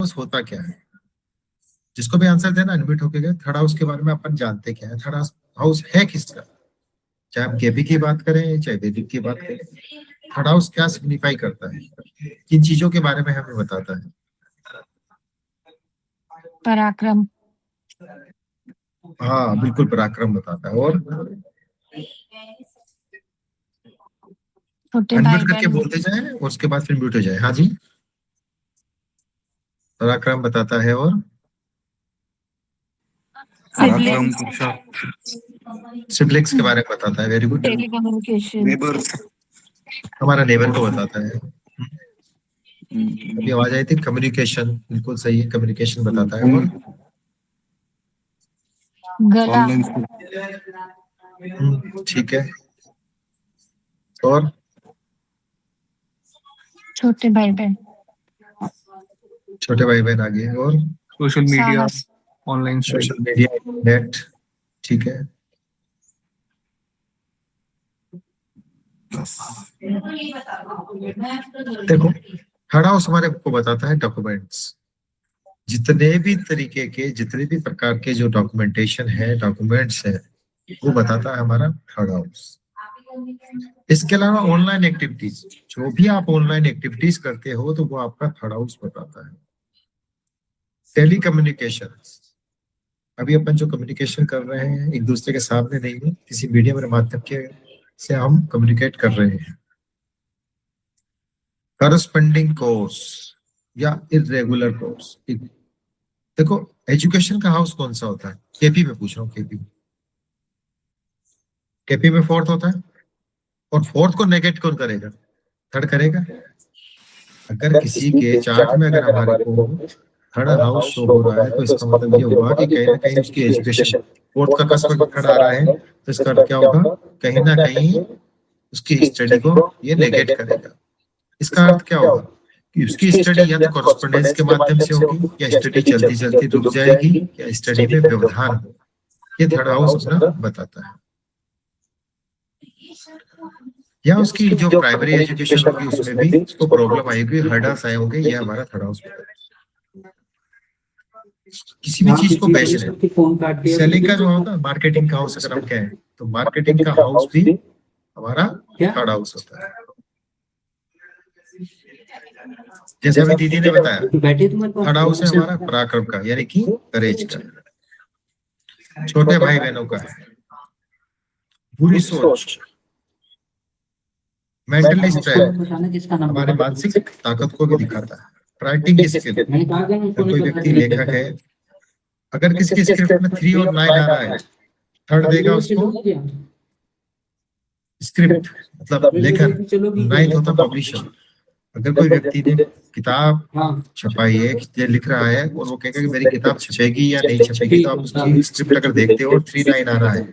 House होता क्या है? जिसको भी आंसर देना अनम्यूट होके गए। थर्ड हाउस के बारे में अपन जानते क्या है? थर्ड हाउस है किसका? चाहे हम केपी की बात करें चाहे वैदिक की बात करें, थर्ड हाउस क्या सिग्निफाई करता है, किन चीजों के बारे में हमें बताता है? पराक्रम। हाँ बिल्कुल, पराक्रम बताता है। और छोटे भाई अनम्यूट करके बहन। बोलते जाए और उसके बाद फिर म्यूट हो जाए। हाँ जी, पराक्रम बताता है। और पराक्रम, पुरुषार्थ, सिब्लिंग्स के बारे में बताता है। Very good. टेलीकम्युनिकेशन। नेबर। हमारा नेबर को बताता है। अभी आवाज आई थी कम्युनिकेशन, बिल्कुल सही है, कम्युनिकेशन बताता है। और गला। ऑनलाइन ठीक है। और छोटे भाई बहन। छोटे भाई बहन आगे। और सोशल मीडिया, साहस। Online social media, net. ठीक है। देखो, थर्ड हाउस हमारे को बताता है डॉक्यूमेंट्स। जितने भी तरीके के, जितने भी प्रकार के जो डॉक्यूमेंटेशन है, डॉक्यूमेंट्स है, वो बताता है हमारा थर्ड हाउस। इसके अलावा ऑनलाइन एक्टिविटीज, जो भी आप ऑनलाइन एक्टिविटीज करते हो तो वो आपका थर्ड हाउस बताता है। टेली कम्युनिकेशन, अभी अपन जो कम्युनिकेशन कर रहे हैं एक दूसरे के सामने नहीं है, किसी मीडियम के माध्यम के से हम कम्युनिकेट कर रहे हैं। करस्पॉन्डिंग कोर्स या इरेगुलर कोर्स। देखो, एजुकेशन का हाउस कौन सा होता है? केपी में पूछ रहा हूँ। केपी में फोर्थ होता है, और फोर्थ को नेगेट कौन करेगा? थर्ड करेगा। अगर किसी के चार्ट में अगर हमारे को थर्ड हाउस शो हो रहा है तो इसका मतलब ये हुआ कि कहीं ना कहीं उसकी एजुकेशन फोर्थ का कस्प थर्ड आ रहा है, तो इसका अर्थ क्या होगा? कहीं ना कहीं उसकी स्टडी को ये नेगेट करेगा। इसका अर्थ क्या होगा कि उसकी स्टडी या तो कॉरेस्पॉन्डेंस के माध्यम से होगी, या स्टडी चलती चलती रुक जाएगी, या स्टडी में व्यवधान हो। ये थर्ड हाउस अपना बताता है। या उसकी जो प्राइमरी एजुकेशन होगी उसमें भी उसको प्रॉब्लम आएगी, हर्डल्स आए होंगे, ये हमारा थर्ड हाउस बताता है। किसी भी चीज को बेचने, सेलिंग का जो होगा, मार्केटिंग का हाउस अगर हम कहें तो मार्केटिंग का हाउस भी हमारा थर्ड हाउस होता है। जैसे अभी दीदी ने बताया, थर्ड हाउस है हमारा पराक्रम का, यानी कि करेज का। छोटे भाई बहनों का है बुरी सोच, मेंटली स्ट्रेंथ, हमारे मानसिक ताकत को भी दिखाता है। राइटिंग स्किल, कोई व्यक्ति लेखक है, अगर किसी की स्क्रिप्ट में 3 और 9 आ रहा है, थर्ड देगा उसको स्क्रिप्ट, मतलब लेखन। 9th होता पब्लिशर। अगर कोई व्यक्ति ने किताब छपाई है, ये लिख रहा है, और वो कहेगा कि मेरी किताब छपेगी या नहीं छपेगी, तो आप उसकी स्क्रिप्ट अगर देखते हो और 3 9 आ रहा है,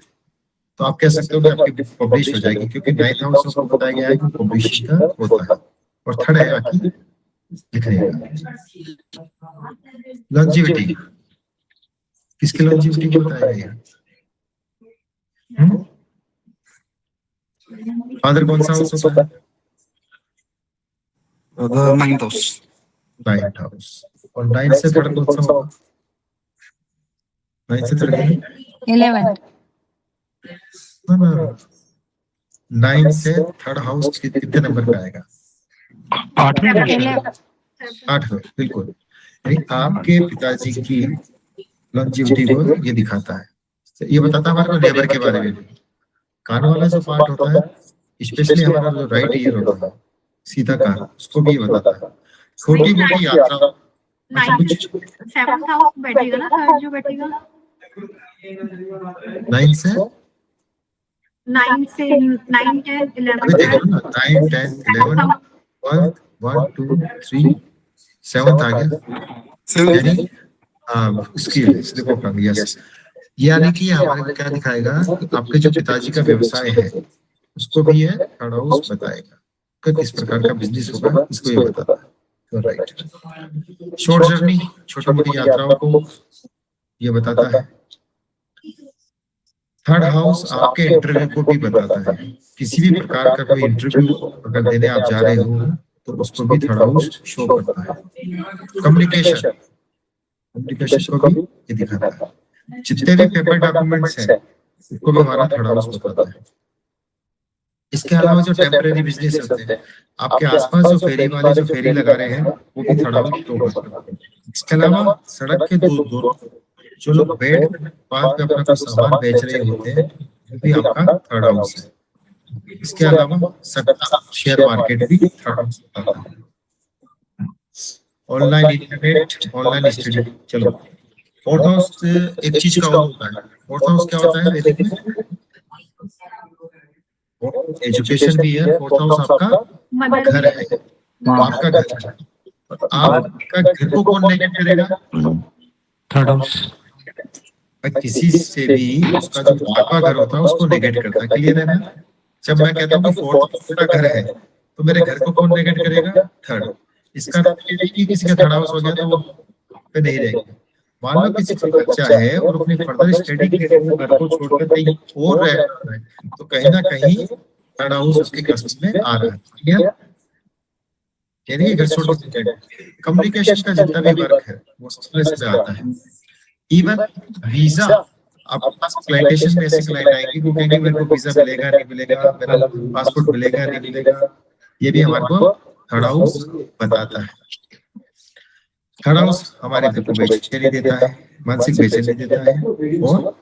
तो आप कह सकते हो कि आपकी बुक पब्लिश हो जाएगी, क्योंकि 9th हाउस को बताया गया है कि पब्लिशिंग का होता है। और थर्ड है बाकी लिखने का। लॉन्जिविटी, किसकी लॉन्जिविटी को बताया गया है? फादर कौन सा हाउस होता है? Ninth house. 9th house. और 9th से थर्ड कौन सा होगा? 9th से थर्ड 11th। 9th से थर्ड हाउस कितने नंबर पे आएगा? 8वें, बिल्कुल। यानी आपके पिताजी की लॉन्जिविटी को ये दिखाता है। ये बताता है हमारे को लेबर के बारे में भी। कान वाला जो पार्ट होता है, स्पेशली हमारा जो राइट ईयर होता है, सीधा कान, उसको भी ये बताता है। छोटी मोटी यात्रा, अच्छा कुछ 7th हाउस बैठेगा ना, थर्ड जो बैठेगा 9th से 9 से 9 10 अभी 11 देखो ना, 9 10 11 1 2 3 7th आ गया, यानी स्किल्स देखो कम। यस, यानी कि हमारे को क्या दिखाएगा कि आपके जो पिताजी का व्यवसाय है उसको भी ये थर्ड हाउस बताएगा कि किस प्रकार का बिजनेस होगा, इसको ये बताता है। तो राइट। शॉर्ट जर्नी, छोटी मोटी यात्राओं को ये बताता है। थर्ड हाउस आपके इंटरव्यू को भी बताता है। किसी भी प्रकार का कोई इंटरव्यू अगर देने आप जा रहे हो तो उसको भी थर्ड हाउस शो करता है। कम्युनिकेशन कम्युनिकेशन को भी ये दिखाता है। जितने भी पेपर डॉक्यूमेंट्स हैं उसको भी हमारा थर्ड हाउस बताता है। इसके अलावा जो टेम्परेरी बिजनेस होते हैं, आपके आसपास जो फेरी वाले जो फेरी लगा रहे हैं वो भी थर्ड हाउस शो करता है। इसके अलावा सड़क के दो जो लोग बेड पाथ पे अपना कुछ सामान बेच रहे होते हैं वो भी आपका थर्ड हाउस है। इसके अलावा सट्टा शेयर मार्केट भी थर्ड हाउस होता है। Online internet online study. चलो फोर्थ हाउस एक चीज का और होता है। फोर्थ हाउस क्या होता है वैदिक में? एजुकेशन भी है। फोर्थ हाउस आपका घर है, आपका घर है। और आपका घर को कौन नेगेट करेगा? Third house. किसी से भी उसका जो आपका घर होता है उसको नेगेट करता है। क्लियर है ना? जब मैं कहता हूँ कि फोर्थ हाउस मेरा घर है तो मेरे घर को कौन नेगेट करेगा? थर्ड। इसका मतलब ये कि किसी का थर्ड हाउस हो गया तो वो पे नहीं रहेगा। मान लो किसी का बच्चा है और अपनी फर्दर स्टडी के लिए घर को छोड़कर कहीं और रह रहा है तो कहीं ना कहीं थर्ड हाउस उसके कस्ब में आ रहा है। क्लियर? यानी घर छोड़। कम्युनिकेशन का जितना भी वर्क है वो सब इसमें आता है। इवन वीजा, आपके पास प्लांटेशन में ऐसे क्लाइंट आएंगे वो कहेंगे मेरे को वीजा मिलेगा नहीं मिलेगा, मेरा पासपोर्ट मिलेगा नहीं मिलेगा, ये भी हमारे को थर्ड हाउस बताता है। थर्ड हाउस हमारे दिल को बेचैनी देता है, मानसिक बेचैनी देता है और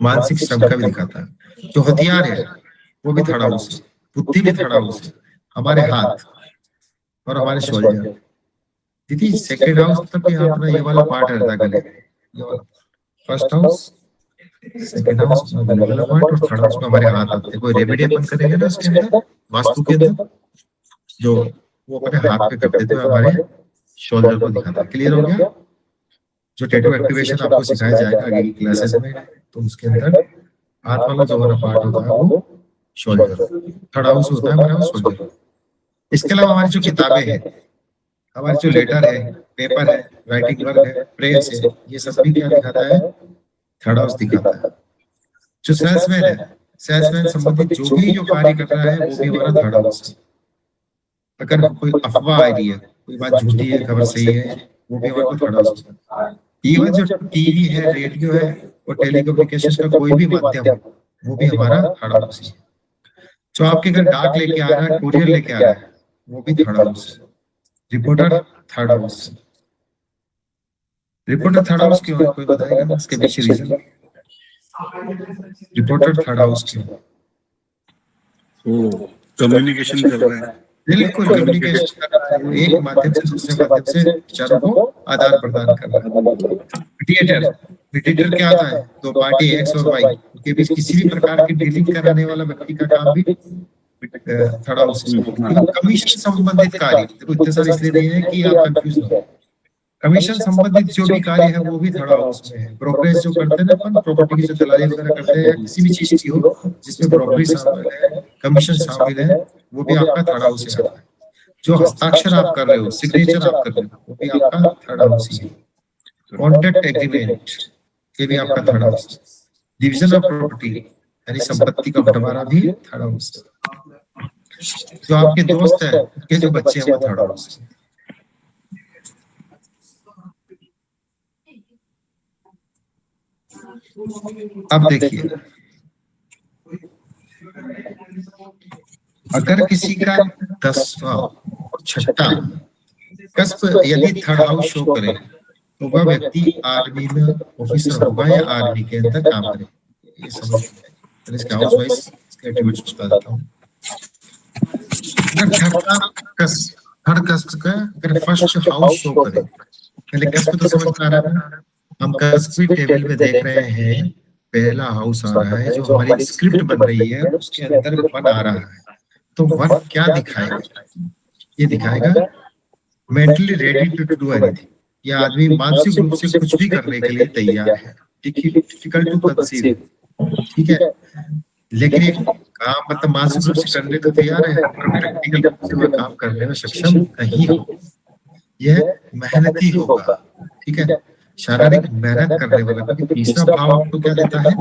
मानसिक श्रम का भी दिखाता है। जो हथियार है वो भी थर्ड हाउस है, बुद्धि भी थर्ड हाउस है, हमारे हाथ और हमारे शोल्डर। दीदी सेकंड हाउस तक यहाँ अपना ये वाला पार्ट रहता है गले, ये वाला फर्स्ट हाउस, सेकंड हाउस में गले वाला पार्ट और थर्ड हाउस में हमारे हाथ आते हैं। कोई रेमेडी अपन करेंगे ना उसके अंदर, वास्तु के अंदर जो वो अपने हाथ पे कर देते हैं हमारे शोल्डर को दिखाता है। क्लियर हो गया? जो टैटू एक्टिवेशन आपको सिखाया जाएगा आगे की क्लासेस में, तो उसके अंदर हाथ वाला जो हमारा पार्ट होता है वो शोल्डर, थर्ड हाउस होता है हमारा शोल्डर। इसके अलावा हमारी जो किताबें हैं, हमारे जो लेटर है, पेपर है, राइटिंग वर्क है, प्रेस है, ये सब भी क्या दिखाता है? थर्ड हाउस दिखाता है। जो सेल्समैन है, सेल्समैन संबंधित जो भी जो कार्य कर रहा है वो भी हमारा थर्ड हाउस है। अगर कोई अफवाह आ रही है, कोई बात झूठी है, खबर सही है, वो भी हमारे थर्ड हाउस है। इवन जो टीवी है, रेडियो है और टेलीकम्युनिकेशन का कोई भी माध्यम है वो भी हमारा थर्ड हाउस है। जो आपके घर डाक लेके आ रहा है, कुरियर लेके आ रहा है, वो भी थर्ड हाउस है। Reporter third house. Reporter third house क्यों है? कोई बताएगा इसके पीछे रीजन? रिपोर्टर थर्ड हाउस क्यों? कम्युनिकेशन कर रहे हैं। बिल्कुल कम्युनिकेशन कर रहा है, एक माध्यम से दूसरे माध्यम से विचारों को आदान प्रदान कर रहा है। मीडिएटर, मीडिएटर क्या आता है? दो पार्टी एक्स और वाई के बीच किसी भी प्रकार की डीलिंग कराने वाला व्यक्ति का काम भी थर्ड हाउस है। कमीशन संबंधित कार्य, देखो इतने सारे इसलिए नहीं है कि आप कंफ्यूज हो। कमीशन संबंधित जो भी कार्य है वो भी थर्ड हाउस में है। ब्रोकरेज जो करते हैं ना अपन, प्रॉपर्टी की जो दलाली वगैरह करते हैं, किसी भी चीज की हो जिसमें ब्रोकरी शामिल है, कमीशन शामिल है, वो भी आपका थर्ड हाउस से आता है। जो हस्ताक्षर आप कर रहे हो, सिग्नेचर आप कर रहे हो, वो भी आपका थर्ड हाउस ही है। कॉन्ट्रैक्ट एग्रीमेंट, ये भी आपका थर्ड हाउस है। डिवीजन ऑफ प्रॉपर्टी यानी संपत्ति का बंटवारा भी थर्ड हाउस है। जो आपके दोस्त है, उनके जो बच्चे हैं वो थर्ड हाउस है। अब देखिए, अगर किसी का 10वां और छठा कस्ब यदि थर्ड हाउस शो करे तो वह व्यक्ति आर्मी में ऑफिसर होगा या आर्मी के अंदर काम करेगा। ये समझ में इसके हाउस वाइज इसके एट्रिब्यूट्स बता देता हूँ। थर्ड कस्ब का अगर फर्स्ट हाउस शो करे, पहले कस्ब तो समझ में आ रहा है। हम कस्बी टेबल में देख रहे हैं, पहला हाउस आ रहा है, जो हमारी स्क्रिप्ट बन रही है उसके अंदर वन आ रहा है। तो वन क्या दिखाएगा? ये दिखाएगा mentally ready to do anything, ये आदमी मानसिक रूप से कुछ भी करने के लिए तैयार है। डिफिकल्ट टू कंसीव, ठीक है, लेकिन एक काम मतलब मानसिक रूप से करने को तैयार है, प्रैक्टिकल रूप से वह काम करने में सक्षम नहीं हो। यह मेहनती होगा, ठीक है, शारीरिक मेहनत करने वाला। क्योंकि तीसरा भाव आपको क्या देता है?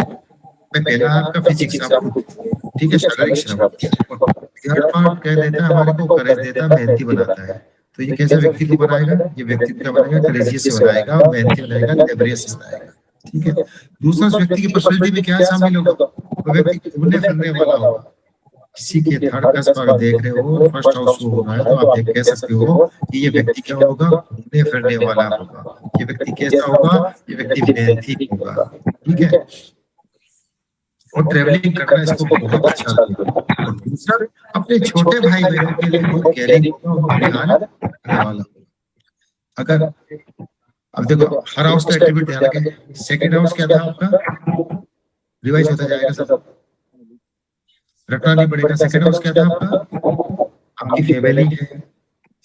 पहला आपका फिजिक्स, आपको ठीक है, शारीरिक श्रम, थर्ड पार्ट कह देता है हमारे को, करेज देता है, मेहनती बनाता है। तो ये कैसा व्यक्ति को बनाएगा? ये व्यक्ति क्या बनाएगा? करेजियस बनाएगा, मेहनती बनाएगा, लेबरियस बनाएगा। ठीक है। दूसरा, उस व्यक्ति की पर्सनैलिटी में क्या शामिल होगा? वो व्यक्ति घूमने फिरने वाला होगा। किसी के थर्ड कस्प अगर देख रहे हो, फर्स्ट हाउस शो हो रहा है, तो आप देख कह सकते हो कि ये व्यक्ति क्या होगा? घूमने फिरने वाला होगा। ये व्यक्ति कैसा होगा? ये व्यक्ति मेहनती होगा। ठीक है। और ट्रेवलिंग करना इसको बहुत अच्छा लगेगा। और दूसरा, अपने छोटे भाई बहनों के लिए बहुत केयरिंग होगा, उनका ध्यान रखने वाला होगा। अगर अब देखो, हर हाउस का एट्रीब्यूट ध्यान रखें। सेकंड हाउस क्या था आपका? रिवाइज होता जाएगा सब, रटना नहीं पड़ेगा। सेकंड हाउस क्या था आपका? आपकी फैमिली है।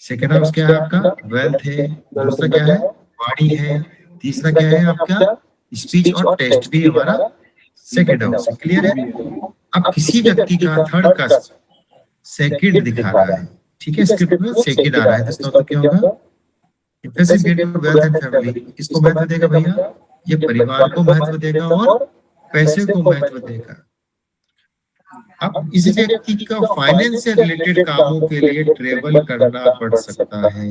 सेकंड हाउस क्या है आपका? वेल्थ है। दूसरा क्या है? बॉडी है। तीसरा क्या है आपका? स्पीच और टेस्ट भी हमारा सेकंड हाउस। क्लियर है? अब किसी व्यक्ति का थर्ड का सेकंड दिखा रहा है, ठीक है, स्क्रिप्ट में सेकंड आ रहा है, तो इसका मतलब क्या होगा? Impressive get to wealth and family. किसको महत्व देगा भैया? ये परिवार को महत्व देगा और पैसे को महत्व देगा। अब इस व्यक्ति का फाइनेंस से रिलेटेड कामों के लिए ट्रेवल करना पड़ सकता है,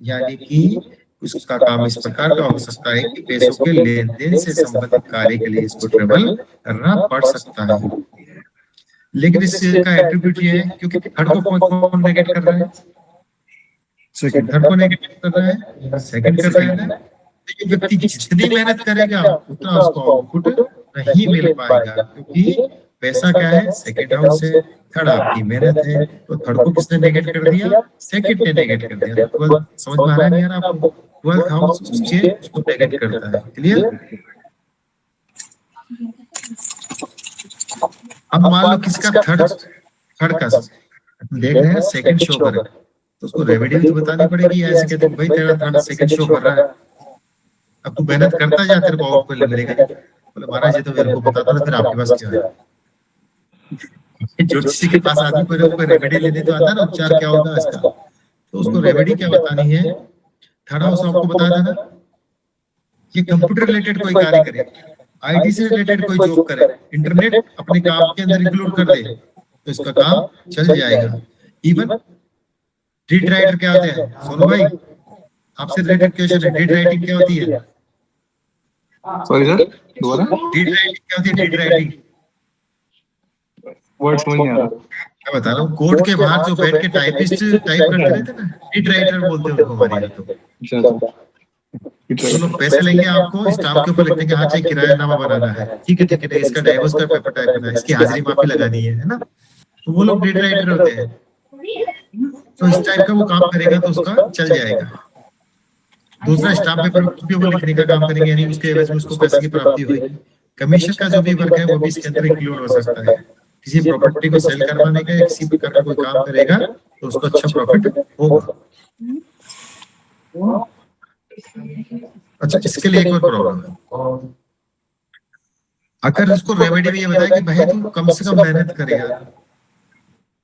यानी कि उसका काम इस प्रकार का हो सकता है कि पैसों के लेन देन से संबंधित कार्य के लिए इसको ट्रेवल करना पड़ सकता है। लेकिन इसका एट्रीब्यूट ये है, क्योंकि थर्ड को कौन नेगेट कर रहा है? सेकंड। थर्ड को नेगेट कर रहा है, सेकंड कर रहा है ना। तो ये व्यक्ति जितनी मेहनत करेगा उतना उसको आउटपुट नहीं मिल पाएगा, क्योंकि पैसा क्या है? सेकंड हाउस है। थर्ड आपकी मेहनत है, तो थर्ड को किसने नेगेट कर दिया? सेकंड ने नेगेट कर दिया। तो समझ में आ रहा है यार आपको? 12th हाउस उसको नेगेट करता है। क्लियर? अब मान लो किसका थर्ड का देख रहे हैं सेकंड शो कर रहा है, तो उसको रेमेडी भी तो बतानी पड़ेगी। ऐसे कहते हैं भाई तेरा थर्ड सेकंड शो कर रहा है, अब तू मेहनत करता जा, तेरे को आउटपुट मिलेगा। बोले महाराज ये तो मेरे को बताता था, फिर आपके पास क्या है? ज्योतिषी के पास आदमी कोई रेमेडी लेने तो आता है ना, उपचार क्या होगा इसका, तो उसको रेमेडी क्या बतानी है? थर्ड हाउस आपको बताया था ना, ये कंप्यूटर रिलेटेड कोई कार्य करे, आईटी से रिलेटेड कोई जॉब करे, इंटरनेट अपने काम के अंदर इंक्लूड कर दे, तो इसका काम चल जाएगा। इवन रीड राइटर क्या होते हैं? सोनू भाई आपसे रिलेटेड क्वेश्चन है, रीड राइटिंग क्या होती है? सॉरी सर, दोबारा। रीड राइटिंग क्या होती है? रीड राइटिंग वर्ड समझ नहीं आ रहा। मैं बता रहा हूँ, कोर्ट के बाहर जो बैठ के टाइपिस्ट टाइप करते रहते हैं ना, रीड राइटर बोलते हैं उनको हमारे यहाँ। तो चलो पैसे लेंगे आपको स्टाम्प के ऊपर लिखने के, हाँ चाहिए किरायानामा बनाना है, ठीक है, इसका डाइवोर्स का पेपर टाइप करना है, इसकी हाजिरी माफी लगानी है ना, तो वो लोग रीड राइटर होते हैं। तो इस टाइप का वो काम करेगा तो उसका चल जाएगा। दूसरा, स्टाम्प पेपर भी वो लिखने का काम करेंगे, यानी उसके एवज में उसको पैसे की प्राप्ति होगी। कमीशन का जो भी वर्क है वो भी इसके अंदर इंक्लूड हो सकता है। किसी प्रॉपर्टी को सेल करवाने का, किसी प्रकार का कोई काम करेगा तो उसको अच्छा प्रॉफिट होगा। अच्छा, इसके लिए एक और प्रॉब्लम है, अगर उसको रेमेडी में ये बताया कि भाई तू कम से कम मेहनत करेगा,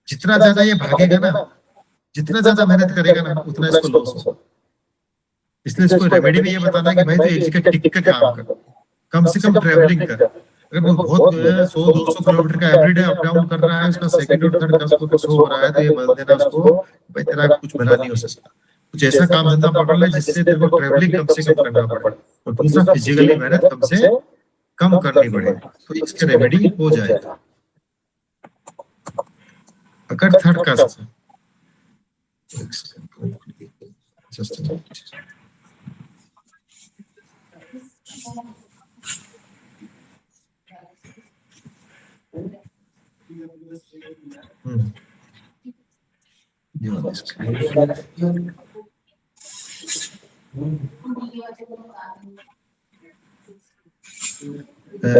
जितना ज्यादा ये भागेगा ना, जितना ज्यादा मेहनत करेगा ना, उतना इसको लॉस होगा। इसलिए इसको रेमेडी में ये बताना है कि भाई तू एक जगह टिक के काम कर, कम से कम ट्रैवलिंग कर। अगर वो बहुत 100-200 किलोमीटर का एवरीडे अप डाउन कर रहा है, उसका सेकंड और थर्ड का उसको कुछ हो रहा है, तो ये बोल देना उसको भाई तेरा कुछ भला नहीं हो सकता। कुछ ऐसा काम धंधा पकड़ ले जिससे तेरे को ट्रैवलिंग कम से कम करना पड़े, और दूसरा फिजिकली मेहनत कम से कम करनी पड़े, तो इसके रेमेडी हो जाएगा। अगर थर्ड का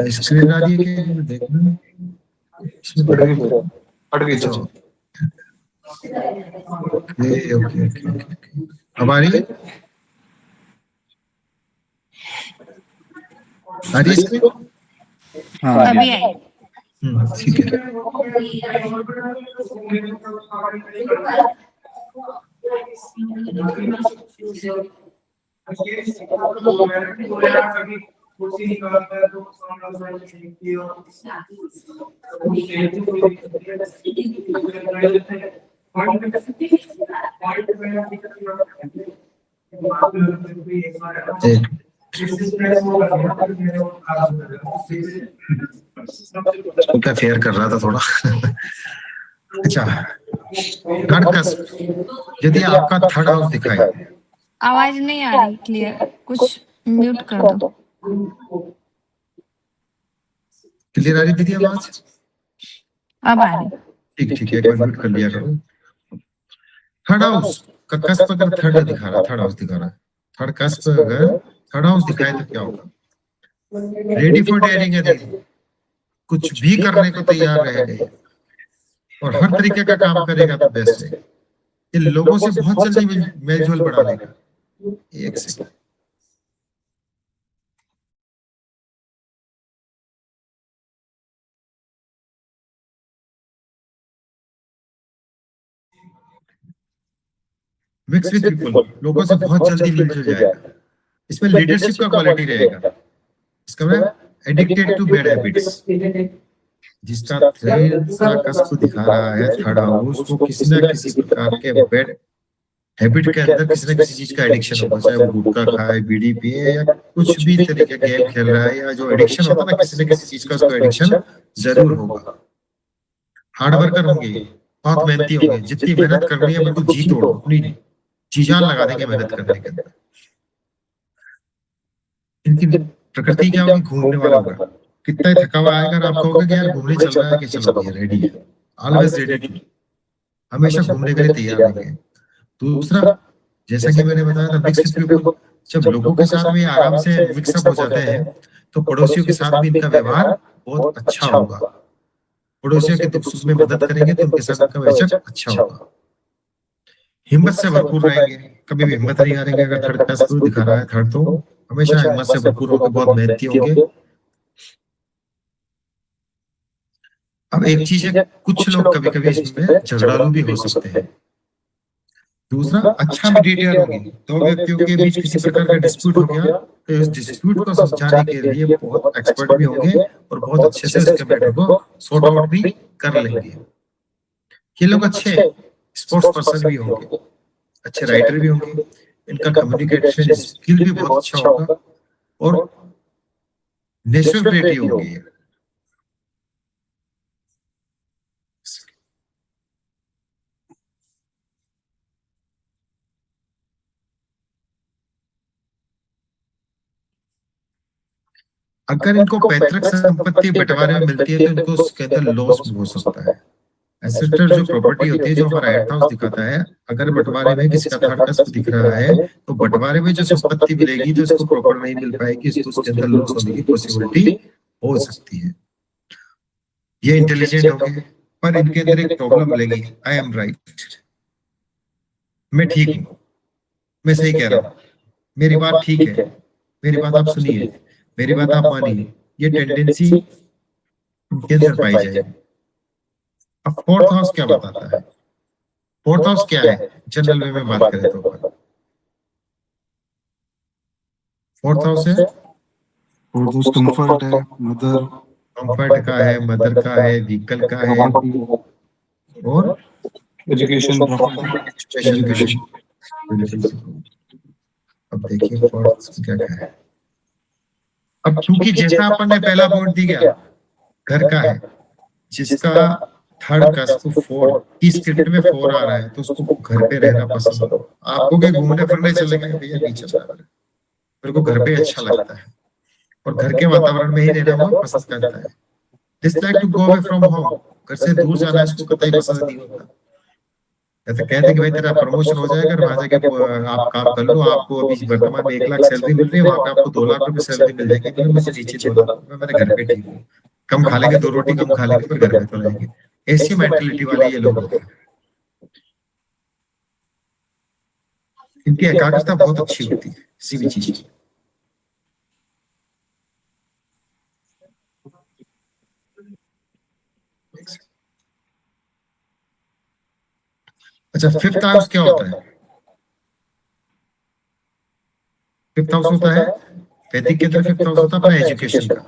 स्क्रीन आ रही है कि देखना, इसमें पड़ गई ओके ओके ओके। अब आ रही है? आ रही है स्क्रीन? हाँ अभी आई। ठीक है। एक उसको क्या फेयर कर रहा था थोड़ा। अच्छा, थर्ड कस्प, यदि आपका थर्ड हाउस दिखाए, आवाज नहीं आ रही क्लियर, कुछ म्यूट कर दो। क्लियर आ रही दीदी आवाज? अब आ रही। ठीक ठीक है, एक बार म्यूट कर लिया करो। थर्ड हाउस का कस्प अगर थर्ड दिखा रहा, थर्ड हाउस दिखा रहा है, थर्ड कस्प अगर थर्ड हाउस दिखाए तो क्या होगा? रेडी फॉर डेयरिंग है दीदी, कुछ भी करने को तैयार रहेगा और हर तरीके का काम करेगा तो बेस्ट है। ये लोगों से बहुत जल्दी मेलजोल बढ़ा लेगा। एक सेकंड, मिक्स विद पीपल, लोगों से बहुत जल्दी मिलजुल जाएगा। इसमें लीडरशिप का क्वालिटी रहेगा। इसका मतलब एडिक्टेड टू बैड हैबिट्स, जिसका थर्ड सा कस्प दिखा रहा है थर्ड हाउस, वो किसी ना किसी प्रकार के बैड हैबिट के अंदर किसी ना किसी चीज का एडिक्शन होगा, चाहे वो गुटखा खाए, बीड़ी पिए या कुछ भी तरीके गेम खेल रहा है, या जो एडिक्शन होता है ना किसी ना किसी चीज का, उसको एडिक्शन जरूर होगा। हार्ड वर्कर होंगे, बहुत मेहनती होंगे, जितनी मेहनत करनी है बिल्कुल जी तोड़ अपनी जी जान लगा देंगे मेहनत करने के अंदर। इनकी प्रकृति क्या होगी? घूमने वाला होगा। कितना ही थका हुआ आएगा, आप कहोगे कि यार घूमने चल रहा है कि चलो भैया रेडी है, ऑलवेज रेडी, हमेशा घूमने के लिए तैयार रहेंगे। दूसरा, जैसा कि मैंने बताया था मिक्स विद पीपल, जब लोगों के साथ में आराम से मिक्सअप हो जाते हैं तो पड़ोसियों के साथ भी इनका व्यवहार बहुत अच्छा होगा। पड़ोसियों के दुख सुख में मदद करेंगे तो उनके साथ इनका व्यवहार अच्छा होगा। हिम्मत से भरपूर रहेंगे, कभी भी हिम्मत नहीं हारेंगे। अगर थर्ड क्लास दिखा रहा है थर्ड, तो हमेशा हिम्मत से भरपूर होकर बहुत मेहनती होंगे। अब एक चीज है, कुछ लोग कभी कभी इसमें झगड़ालू भी हो सकते हैं। दूसरा, अच्छा मीडिएटर होंगे, दो व्यक्तियों के बीच किसी प्रकार का डिस्प्यूट हो गया तो इस डिस्प्यूट को समझाने के लिए बहुत एक्सपर्ट भी होंगे और बहुत अच्छे से उसके मैटर को सॉर्ट आउट भी कर लेंगे। ये लोग अच्छे स्पोर्ट्स पर्सन भी होंगे, अच्छे राइटर भी होंगे, इनका कम्युनिकेशन स्किल भी बहुत अच्छा होगा और नेचुरल क्रिएटिव होंगे। अगर इनको पैतृक संपत्ति बंटवारे में मिलती है तो इनको उसके अंदर लॉस भी हो सकता है। एसेट जो प्रॉपर्टी होती है, जो हमारा एट हाउस दिखाता है, अगर बंटवारे में किसी का थर्ड कस्प दिख रहा है तो बंटवारे में जो संपत्ति मिलेगी तो इसको प्रॉपर नहीं मिल पाएगी, इसको उसके अंदर लॉस होने की पॉसिबिलिटी हो सकती है। ये इंटेलिजेंट होंगे पर इनके अंदर एक प्रॉब्लम मिलेगी, आई एम राइट, मैं ठीक हूँ, मैं सही कह रहा हूँ, मेरी बात ठीक है, मेरी बात आप सुनिए, मेरी बात आप मानिए, ये टेंडेंसी इनके अंदर पाई जाएगी। अब फोर्थ हाउस क्या बताता है? फोर्थ हाउस क्या है जनरल वे में बात करें तो फोर्थ हाउस है कंफर्ट है, मदर, कंफर्ट का है, मदर का है, व्हीकल का है और एजुकेशन, एजुकेशन। अब देखिए फोर्थ क्या क्या है। अब क्योंकि जैसा अपन ने पहला पॉइंट दी गया घर का है, जिसका थर्ड कस्प 4 की स्क्रिप्ट में 4 आ रहा है तो उसको घर पे रहना पसंद हो। आपको क्या घूमने फिरने चलेंगे भैया, नहीं चल रहा, मेरे को घर पे अच्छा लगता है और घर के वातावरण में ही रहना वो पसंद करता है। Dislike to go away from home, घर से दूर जाना इसको कतई पसंद नहीं होता। ऐसे कहते कि भाई तेरा प्रमोशन हो जाएगा, वहां जाके आप काम कर लो, आपको अभी वर्तमान में 1 लाख सैलरी मिल रही है, वहां पे आपको 2 लाख रुपए सैलरी मिल जाएगी। मतलब मुझे नीचे 2 लाख, मैंने घर पे ठीक हूँ, कम खा लेंगे, 2 रोटी कम खा लेंगे पर घर में तो रहेंगे। ऐसी मेंटालिटी वाले ये लोग होते हैं। इनकी एकाग्रता बहुत अच्छी होती है किसी भी चीज की। अच्छा, फिफ्थ हाउस क्या होता है? फिफ्थ हाउस होता है वैदिक के अंदर फिफ्थ हाउस होता है अपना एजुकेशन का।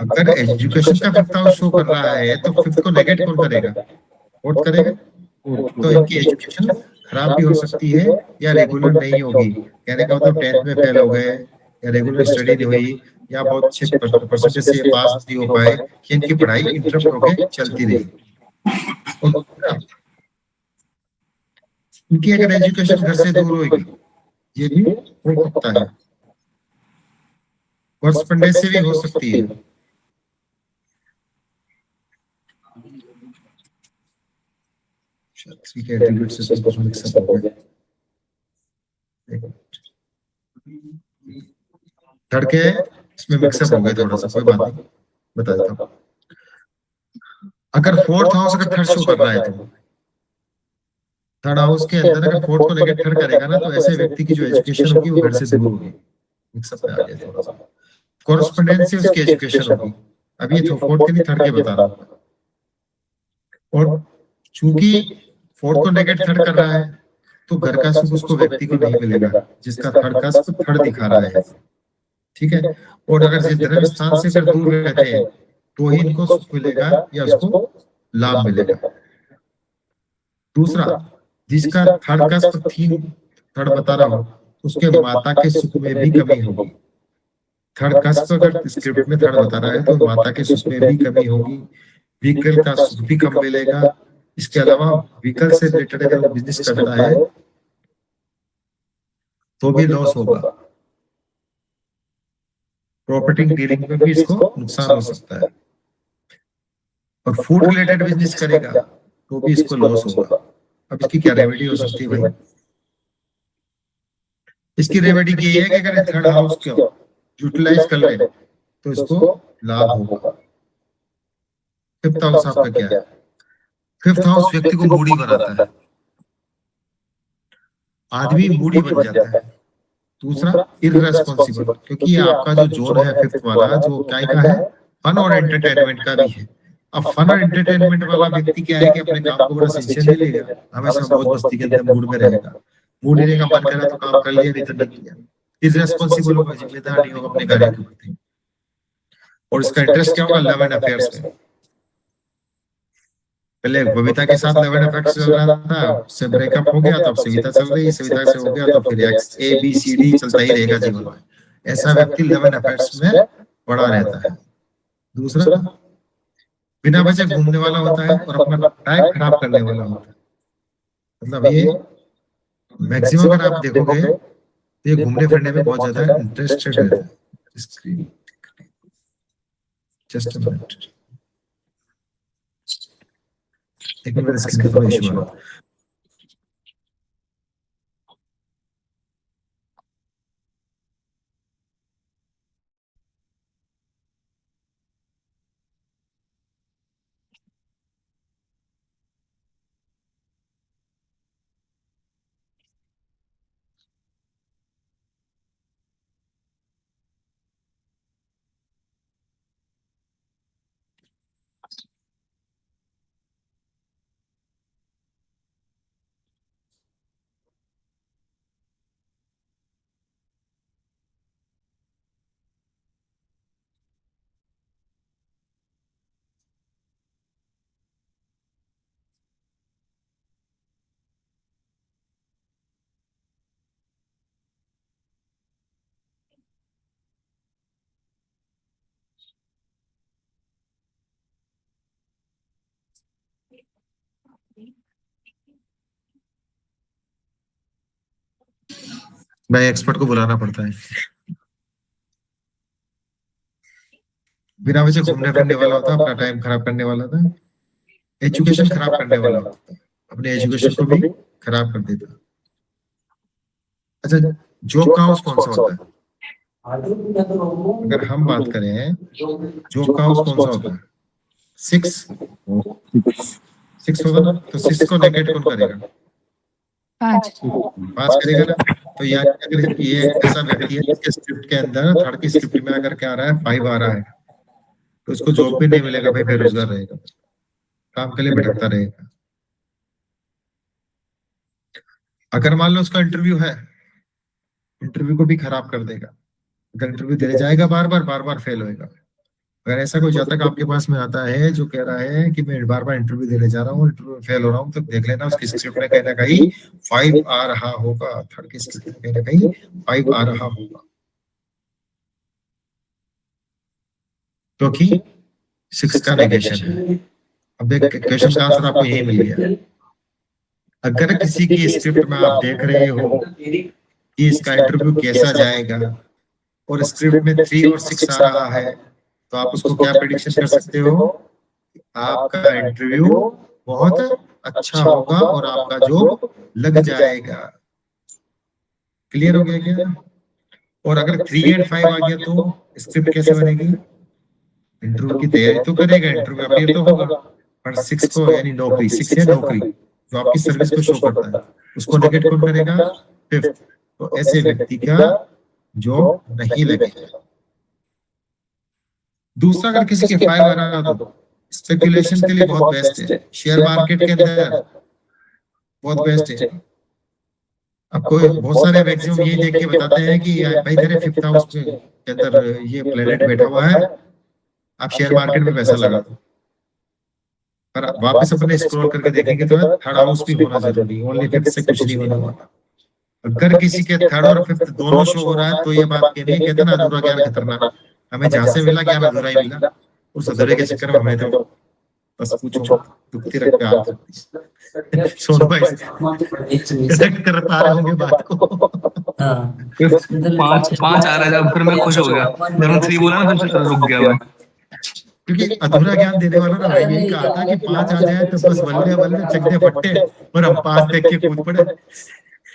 अगर एजुकेशन का फिफ्थ हाउस शो कर रहा है तो फिफ्थ को नेगेट कौन करेगा? फोर्थ करेगा। तो इनकी एजुकेशन खराब भी हो सकती है या रेगुलर नहीं होगी। कहने का मतलब 10th में फेल हो गए या रेगुलर स्टडी नहीं हुई या बहुत अच्छे परसेंटेज से पास नहीं हो पाए कि इनकी पढ़ाई इंटरप्ट होके चलती रही। और इनकी अगर एजुकेशन घर से दूर होगी ये भी हो सकता है, कॉरस्पॉन्डेंस से भी हो सकती है। ठीक है, एट्रीब्यूट से सब कुछ मिक्स अप हो गया। धड़के इसमें मिक्सअप हो गए थोड़ा सा, कोई बात नहीं, बता देता हूँ। अगर फोर्थ हाउस अगर थर्ड शो कर रहा है तो थर्ड हाउस के अंदर अगर फोर्थ को लेकर थर्ड करेगा ना तो ऐसे व्यक्ति की जो एजुकेशन होगी वो घर से दूर होगी। मिक्सअप में आ गया थोड़ा सा, कॉरस्पॉन्डेंस से उसकी एजुकेशन होगी। अब ये तो फोर्थ के नहीं थर्ड के बता रहा हूँ। और चूंकि फोर्थ को नेगेट थर्ड कर रहा है तो घर का सुख उसको व्यक्ति को नहीं मिलेगा जिसका थर्ड का थर्ड दिखा रहा है। ठीक है, और अगर धर्म स्थान से अगर दूर रहते हैं तो ही इनको सुख मिलेगा या उसको लाभ मिलेगा। दूसरा, जिसका थर्ड का थीम थर्ड बता रहा हूं उसके माता के सुख में भी कमी होगी। थर्ड का अगर स्क्रिप्ट में थर्ड बता रहा है तो माता के सुख में भी कमी होगी, व्हीकल का सुख भी कम मिलेगा। इसके अलावा व्हीकल से रिलेटेड अगर वो बिजनेस कर रहा है तो भी लॉस होगा। प्रॉपर्टी डीलिंग में भी इसको नुकसान हो सकता है। और फूड रिलेटेड बिजनेस करेगा तो भी इसको लॉस होगा। अब इसकी क्या रेमेडी हो सकती है भाई? इसकी रेमेडी ये है कि अगर थर्ड हाउस को यूटिलाइज कर ले तो इसको लाभ होगा। फिफ्थ हाउस आपका क्या है? फिफ्थ हाउस व्यक्ति को मूडी बनाता है, आदमी मूडी बन जाता है। दूसरा, इररेस्पॉन्सिबल, क्योंकि आपका जो जोन है फिफ्थ वाला जो क्या का है, फन और एंटरटेनमेंट का भी है। अब फन और एंटरटेनमेंट वाला व्यक्ति क्या है कि अपने काम को बड़ा सिंसियरली लेगा, हमेशा मौज मस्ती के अंदर मूड में रहेगा। मूड लेने का मन करा तो काम कर लिया, नहीं तो नहीं किया। इररेस्पॉन्सिबल होगा, जिम्मेदार नहीं होगा अपने कार्य के प्रति। और इसका इंटरेस्ट क्या होगा? लव एंड अफेयर्स में। पहले बबीता के साथ लव एंड अफेयर्स चल रहा था, उससे ब्रेकअप हो गया तो अब सविता चल रही है, सविता से हो गया तो फिर ABCD चलता ही रहेगा जीवन में। ऐसा व्यक्ति लव एंड अफेयर्स में पड़ा रहता है। दूसरा, बिना वजह घूमने वाला होता है और अपना टाइम खराब करने वाला होता है। मतलब ये मैक्सिमम अगर आप देखोगे तो ये घूमने फिरने में बहुत ज्यादा इंटरेस्टेड रहता है। जस्ट अ मिनट, एक मिनट, स्क्रीन का थोड़ा इशू है। मैं एक्सपर्ट को बुलाना पड़ता है। बिना वजह घूमने फिरने वाला होता है, अपना टाइम खराब करने वाला था, एजुकेशन खराब करने वाला होता है, अपने एजुकेशन को भी खराब कर देता। अच्छा, जॉब का हाउस कौन सा होता है? अगर हम बात करें जॉब का हाउस कौन सा होता है? 6 होगा ना, तो 6 को नेगेट कौन करेगा? 5 करेगा ना। तो यार अगर ये ऐसा व्यक्ति है जिसके स्क्रिप्ट के अंदर थर्ड की स्क्रिप्ट में अगर क्या आ रहा है 5 आ रहा है तो उसको जॉब भी नहीं मिलेगा भाई, बेरोजगार रहेगा, काम के लिए भटकता रहेगा। अगर मान लो उसका इंटरव्यू है, इंटरव्यू को भी खराब कर देगा। अगर इंटरव्यू देने जाएगा बार बार फेल होएगा। अगर ऐसा कोई जातक आपके पास में आता है जो कह रहा है कि मैं बार इंटरव्यू देने जा रहा हूँ, इंटरव्यू में फेल हो रहा हूँ, तो देख लेना उसकी स्क्रिप्ट में कहीं ना कहीं 5 आ रहा होगा, थर्ड की स्क्रिप्ट में कहीं ना कहीं 5 आ रहा होगा, क्योंकि 6 का नेगेशन है। अब एक क्वेश्चन का आंसर आपको यही मिल गया। अगर किसी की स्क्रिप्ट में आप देख रहे हो कि इसका इंटरव्यू कैसा जाएगा और स्क्रिप्ट में 3 और 6 आ रहा है, तो आप उसको क्या प्रेडिक्शन कर सकते हो? आपका इंटरव्यू बहुत अच्छा होगा और आपका जॉब लग जाएगा। क्लियर हो गया क्या? और अगर 3 एंड 5 आ गया तो स्क्रिप्ट कैसे बनेगी? इंटरव्यू की तैयारी तो करेगा, इंटरव्यू अपीयर तो होगा, पर 6 को यानी नौकरी, 6 है नौकरी जो आपकी सर्विस को शो करता है, उसको नेगेट कौन करेगा? 5th। तो ऐसे व्यक्ति का जॉब नहीं लगेगा। दूसरा, अगर किसी के 5 आ रहा तो स्पेकुलेशन के लिए बहुत बेस्ट है, शेयर मार्केट के अंदर बहुत बेस्ट है। आपको बहुत सारे मैक्सिमम यही देख के बताते हैं कि भाई तेरे 5th हाउस के अंदर ये प्लेनेट बैठा हुआ है, आप शेयर मार्केट में पैसा लगा दो। पर वापस अपने स्क्रॉल करके देखेंगे तो 3rd हाउस भी होना जरूरी, ओनली 5th से कुछ नहीं होने वाला। अगर किसी के 3rd और 5th दोनों शो हो रहा है तो ये बात के नहीं कहते ना अधूरा ज्ञान खतरनाक। हमें जहां से मिला ज्ञान अधूरा ही मिला, उस अधूरे के चक्कर में हमें तो बस पूछो दुखती रख के हाथ सोनू भाई कनेक्ट कर पा रहे होंगे बात को। पांच आ रहा था, फिर मैं खुश हो गया जब 3 बोला ना, फिर रुक गया मैं। क्योंकि अधूरा ज्ञान देने वाला ना भाई यही कहा था कि 5 आ जाए तो बस बल्ले बल्ले चकते फट्टे, और हम 5 देख के कूद पड़े।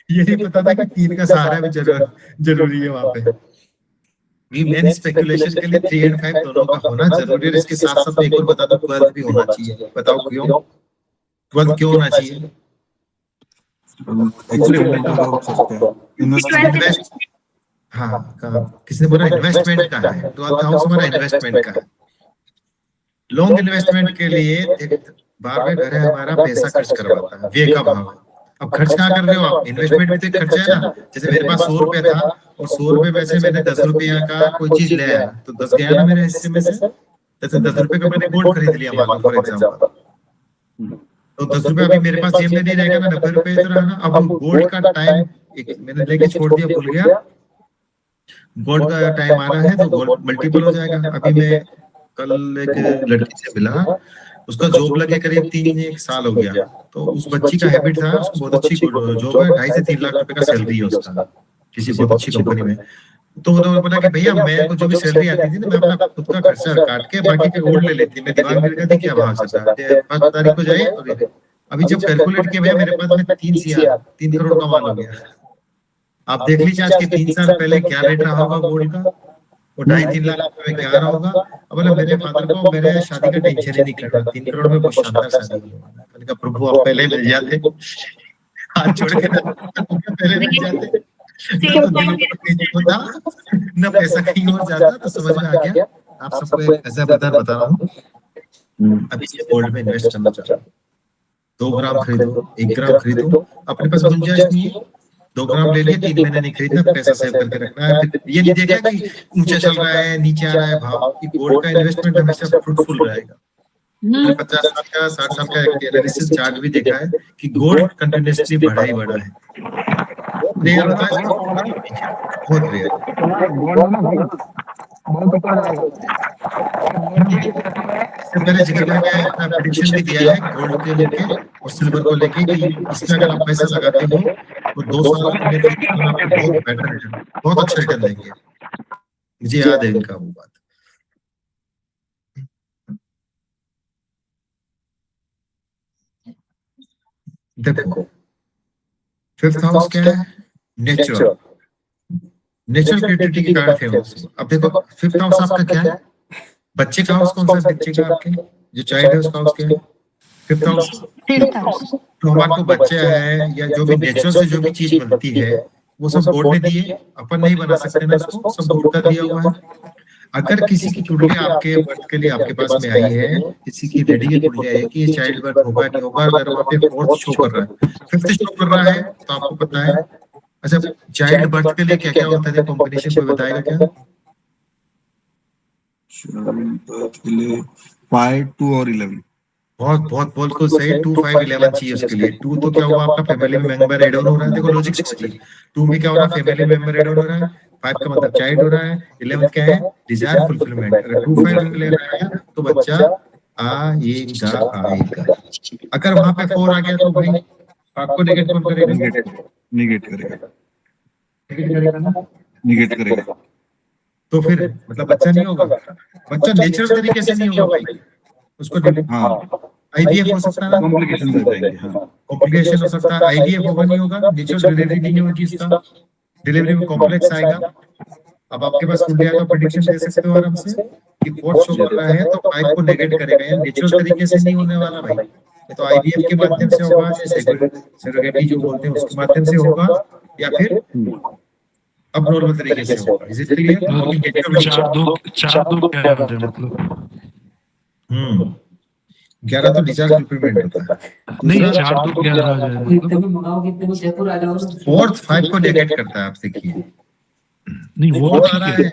ये नहीं पता था कि 3 का सहारा भी जरूरी है वहां पे। मेन स्पेकुलेशन के लिए 3 एंड 5 दोनों का होना जरूरी है। इसके साथ साथ एक और बता दो, 12 भी होना चाहिए। बताओ क्यों 12 क्यों होना चाहिए? हाँ, किसने बोला इन्वेस्टमेंट का है? 12th हाउस हमारा इन्वेस्टमेंट का है। लॉन्ग इन्वेस्टमेंट के लिए एक 12वें घर है हमारा, पैसा खर्च करवाता है, व्यय का भाव है। अब खर्च कहाँ कर रहे हो आप? इन्वेस्टमेंट में तो खर्चा है ना। जैसे मेरे पास 100 रुपया था और 100 रुपए में से मैंने 10 रुपया का कोई चीज ले आया तो 10 गया ना मेरे हिस्से में से। जैसे 10 रुपए का मैंने गोल्ड खरीद लिया मान लो फॉर एग्जाम्पल, तो 10 रुपए अभी मेरे पास जेब में नहीं रहेगा ना, 90 रुपए इधर आना। अब गोल्ड का टाइम एक मैंने लेके छोड़ दिया, भूल गया, गोल्ड का टाइम आ रहा है तो गोल्ड मल्टीपल हो जाएगा। अभी मैं कल एक लड़की से मिला, उसका जॉब लगे करीब 3 साल हो गया, तो उस बच्ची का हैबिट था, उसको बहुत अच्छी जॉब है, 2.5 से 3 लाख रुपए का सैलरी है उसका किसी बहुत अच्छी कंपनी में। तो उन्होंने बोला कि भैया मेरे को जो भी सैलरी आती थी ना, मैं अपना खुद का खर्चा काट के बाकी के गोल्ड ले लेती, मैं दीवार गिर गई क्या भाव चल रहा है 5 तारीख को जाए। और अभी जब कैलकुलेट किया भैया मेरे पास में 3 करोड़ का माल हो गया। आप देख लीजिए आज के 3 साल पहले क्या रेट रहा होगा गोल्ड का, वो 2.5-3 लाख रुपए में क्या रहा होगा। अब बोला मेरे फादर को मेरे शादी का टेंशन ही नहीं कर रहा, 3 करोड़ में बहुत शानदार शादी होने वाला है। मैंने कहा प्रभु आप पहले मिल जाते, हाथ जोड़ के पहले मिल जाते, न पैसा कहीं और जाता। तो समझ में आ गया। आप सबको एक ऐसा बता रहा हूँ, अभी से गोल्ड में इन्वेस्ट करना चाहता हूँ, 2 ग्राम खरीदो, 1 ग्राम खरीदो, अपने पास गुंजाइश नहीं है 2 ग्राम ले लिए, 3 महीने नहीं खरीदना, पैसा सेव करके रखना है। फिर ये नहीं देखा कि ऊंचा चल रहा है नीचे आ रहा है भाव। कि गोल्ड का इन्वेस्टमेंट हमेशा फ्रूटफुल रहेगा। 50 साल का 60 साल का एनालिसिस चार्ट भी देखा है कि गोल्ड कंटिन्यूअसली बढ़ा ही बढ़ा है। रेयर होता है, बहुत रेयर। मैंने जिक्र करके अपना प्रेडिक्शन भी दिया है गोल्ड के लेके और सिल्वर को लेके कि इसमें अगर आप पैसा लगाते हो तो 2 साल में आपको बहुत बेटर रिटर्न, बहुत अच्छा रिटर्न देंगे। मुझे याद है इनका वो बात। देखो 5th हाउस क्या है? नेचुरल क्रिएटिविटी के कारण फेमस। अब देखो 5th हाउस आपका क्या है? बच्चे का हाउस कौन सा है? बच्चे का आपके जो चाइल्ड है उसका हाउस क्या है? 5th house. तो हमारे को बच्चे है या जो भी नेचर से जो भी चीज बनती है वो सब गॉड ने दी है, अपन नहीं बना सकते ना उसको, सब गॉड का दिया हुआ है। अगर किसी की कुंडली आपके बर्थ के लिए आपके पास में आई है, किसी की रेडी की कुंडली आई है कि ये चाइल्ड बर्थ होगा नहीं होगा, अगर वहाँ पे 4th शो कर रहा है 5th शो कर रहा है तो आपको पता है अच्छा, चाइल्ड बर्थ के लिए क्या क्या होता है कॉम्बिनेशन, कोई बताएगा क्या? 5, 2 और 11। बहुत बहुत बिल्कुल सही, 2 5 11 चाहिए उसके लिए। 2 तो क्या हुआ, आपका फैमिली में मेंबर ऐड ऑन हो रहा है, देखो लॉजिक समझिए। 2 में क्या हो रहा है, फैमिली मेंबर ऐड ऑन हो रहा है, 5 का मतलब चाइल्ड हो रहा है, 11 क्या है, डिजायर फुलफिलमेंट। अगर 2 5 11 आया तो बच्चा आएगा। अगर वहां पे 4 आ गया तो भाई आपको नेगेट कौन करेगा? निगेट करेगा। नेगेट करेगा ना? निगेट करेगा। तो फिर मतलब बच्चा नहीं होगा, बच्चा नेचुरल तरीके से नहीं होगा भाई, उसको हाँ, आईवीएफ हो सकता है ना, कॉम्प्लिकेशन हो जाएंगे। हाँ, कॉम्प्लिकेशन हो सकता है, आईवीएफ होगा नहीं होगा, नेचुरल डिलीवरी नहीं होगी, इसका डिलीवरी में कॉम्प्लेक्स आएगा। अब आपके पास कुंडली है तो प्रेडिक्शन दे सकते हो आराम से कि 4 शो कर रहा है तो 5 को नेगेट करेगा, या नेचुरल तरीके से नहीं होने वाला भाई, ये तो आईवीएफ के माध्यम से होगा, सेरोगेटी जो बोलते हैं उसके माध्यम से होगा, या फिर अब नॉर्मल तरीके से होगा। Is it clear? 4 2 क्या होता है मतलब? 11 तो डिस्चार्ज फुलफिलमेंट होता है। नहीं, 4 2 क्या आ जाएगा? 4 5 को नेगेट करता है, आप देखिए। नहीं, वो 4 आ ठीक रहा है। है,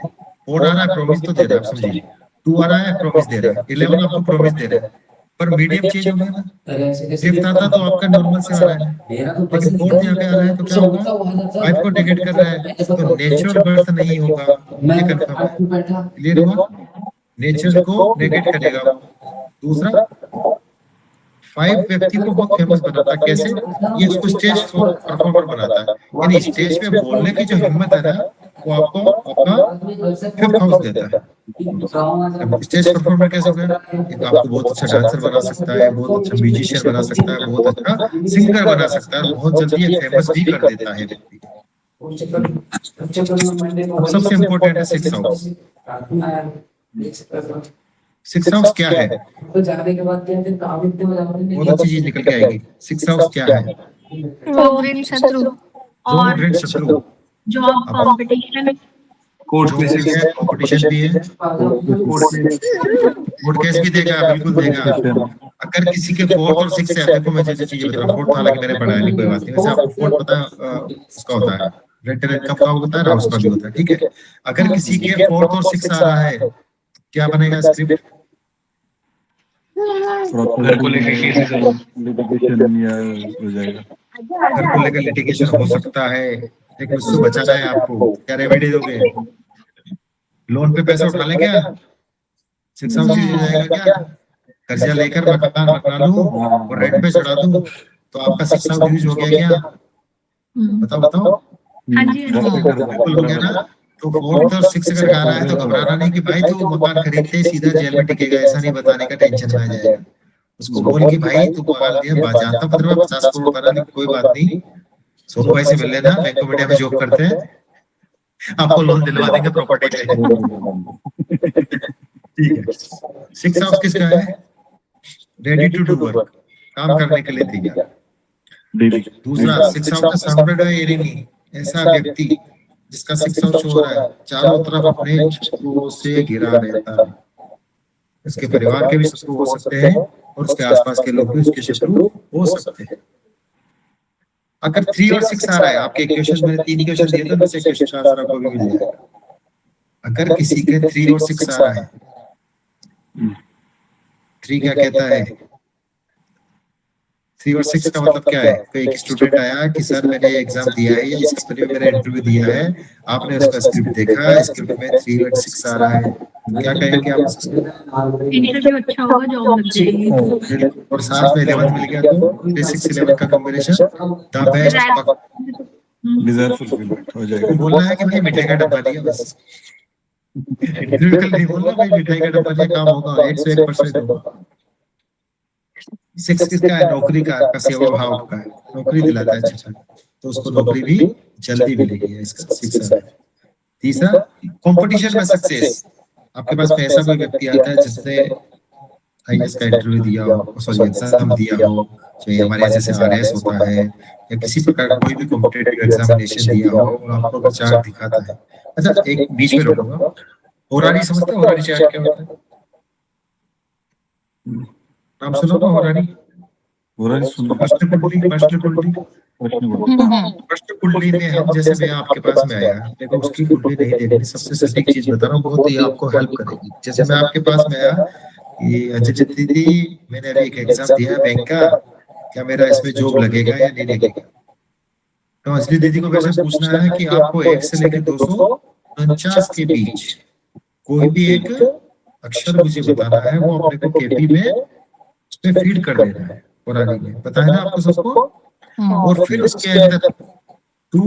4 आ रहा है, प्रॉमिस तो दे रहा है, आप समझिए। 2 आ रहा है, प्रॉमिस दे रहा है, 11 आपको प्रॉमिस दे रहा है, पर मीडियम चेंज हो गया ना, फिफ्थ आता तो आपका नॉर्मल से आ रहा है, लेकिन फोर्थ यहाँ पे आ रहा है तो क्या होगा, 5 को नेगेट कर रहा है तो नेचुरल बर्थ नहीं होगा, ये कंफर्म है। क्लियर हुआ? नेचर को नेगेट करेगा। दूसरा, 5 व्यक्ति को बहुत फेमस बनाता है, कैसे? ये उसको स्टेज परफॉर्मर बनाता है, यानी स्टेज पे बोलने की जो हिम्मत है ना, वो आपको आपका 5th हाउस देता है। स्टेज परफॉर्मर कैसे होगा? एक आपको बहुत अच्छा डांसर बना सकता है, बहुत अच्छा म्यूजिशियन बना सकता है, बहुत अच्छा सिंगर बना सकता है, बहुत जल्दी ये फेमस भी कर देता है व्यक्ति। सबसे इम्पोर्टेंट है 6th हाउस। 6th हाउस क्या है? बहुत अच्छी चीज निकल के आएगी। 6th हाउस क्या है? रोग ऋण शत्रु और ऋण शत्रु, जॉब, कंपटीशन, कोर्ट जो केसेस है कंपटीशन भी है, कोर्ट केस भी देगा, बिल्कुल देगा। अगर किसी के 4th और 6th से देखो, मैं जैसे चीज बता रहा हूँ, 4th हालांकि मैंने पढ़ा है, नहीं कोई बात नहीं, वैसे आपको 4th पता है उसका होता है, रेंटल इनकम का होता है, हाउस का भी होता है, ठीक है। अगर किसी के 4th और 6th आ रहा है, क्या बनेगा स्क्रिप्ट? घर को लेकर केसेस लिटिगेशन या हो जाएगा। घर को लेकर लिटिगेशन हो सकता है, लेकिन उससे बचाना है आपको, क्या रेमेडी दोगे? लोन पे पैसा उठा ले क्या? 6th हाउस यूज हो जाएगा क्या? कर्जा लेकर मकान बना लूं और रेंट पे चढ़ा दूं, तो आपका 6th हाउस यूज हो गया क्या? बताओ बताओ। हाँ जी, बिल्कुल हो गया ना। तो 4th और 6th अगर आ रहा है तो घबराना नहीं कि भाई तू मकान खरीदते ही सीधा जेल में टिकेगा, ऐसा नहीं बताने का, टेंशन में आ जाएगा। उसको बोल कि भाई तू मकान दिया, जानता 50 करोड़ का, लेकिन कोई बात नहीं, सोनू भाई से मिल लेना, बैंक ऑफ इंडिया में जॉब करते हैं, आपको लोन दिलवा देंगे प्रॉपर्टी पे। ठीक है। 6th हाउस किसका है? रेडी टू डू वर्क, काम करने के लिए तैयार। दूसरा, 6th हाउस का साउंडेड है एनिमी, ऐसा व्यक्ति जिसका 6th हाउस हो रहा है, चारों तरफ अपने शत्रुओं से घिरा रहता है। उसके परिवार के भी शत्रु हो सकते हैं और उसके आसपास के लोग भी उसके शत्रु हो सकते हैं। अगर 3 और 6 आ रहा है, आपके क्वेश्चन में 3 क्वेश्चन दिए थे, तो से क्वेश्चन का आंसर आपको भी मिल जाएगा। अगर किसी के 3 और 6 आ रहा है, 3 क्या कहता है? 3 और 6 का मतलब क्या है? कोई एक स्टूडेंट आया कि सर मैंने एग्जाम दिया है या इस कंपनी में मैंने इंटरव्यू दिया है, आपने उसका स्क्रिप्ट देखा, स्क्रिप्ट में 3 और 6 आ रहा है, क्या कहेंगे आप? इंटरव्यू अच्छा होगा, जॉब लग जाएगी। और साथ में 11 मिल गया तो 6 11 का combination the best. Desire fulfilment हो जाएगा। बोलना है कि भाई मिठाई का डब्बा दिया बस, इंटरव्यू कल नहीं बोलना भाई मिठाई का डब्बा दिया, काम होगा 101% होगा। 6 किसका है? नौकरी का, सेवा भाव का है, नौकरी दिलाता है अच्छा, तो उसको नौकरी भी जल्दी मिलेगी, इसका 6 है। तीसरा, कंपटीशन में सक्सेस, आपके पास में ऐसा कोई व्यक्ति आता है जिसने आईएएस का इंटरव्यू दिया हो, सॉरी एग्जाम दिया हो, चाहे हमारे जैसे आरएस होता है या किसी प्रकार का कोई भी कॉम्पिटिटिव एग्जामिनेशन दिया हो और आपको चार्ट दिखाता है। अच्छा, एक बीच में रोकूंगा, होरारी समझते हो? होरारी चार्ट क्या होता है? नाम सुनो ना होरारी? होरारी सुनो। फर्स्ट कुंडली प्रश्न बोलो। प्रश्न कुंडली में हम जैसे मैं आपके पास में आया, देखो उसकी कुंडली नहीं देखनी, सबसे सटीक चीज बता रहा हूँ, बहुत ही आपको हेल्प करेगी। जैसे मैं आपके पास में आया कि अंजलि दीदी मैंने अभी एक एग्जाम दिया है बैंक का, क्या मेरा इसमें जॉब लगेगा या नहीं लगेगा। तो अंजलि दीदी को मेरे से पूछना है कि आपको 1 से लेकर 249 के बीच कोई भी एक अक्षर मुझे बताना है, वो अपने को केपी में उसमें फीड कर देना है, पुरानी में पता है ना आपको सबको। और फिर उसके अंदर 2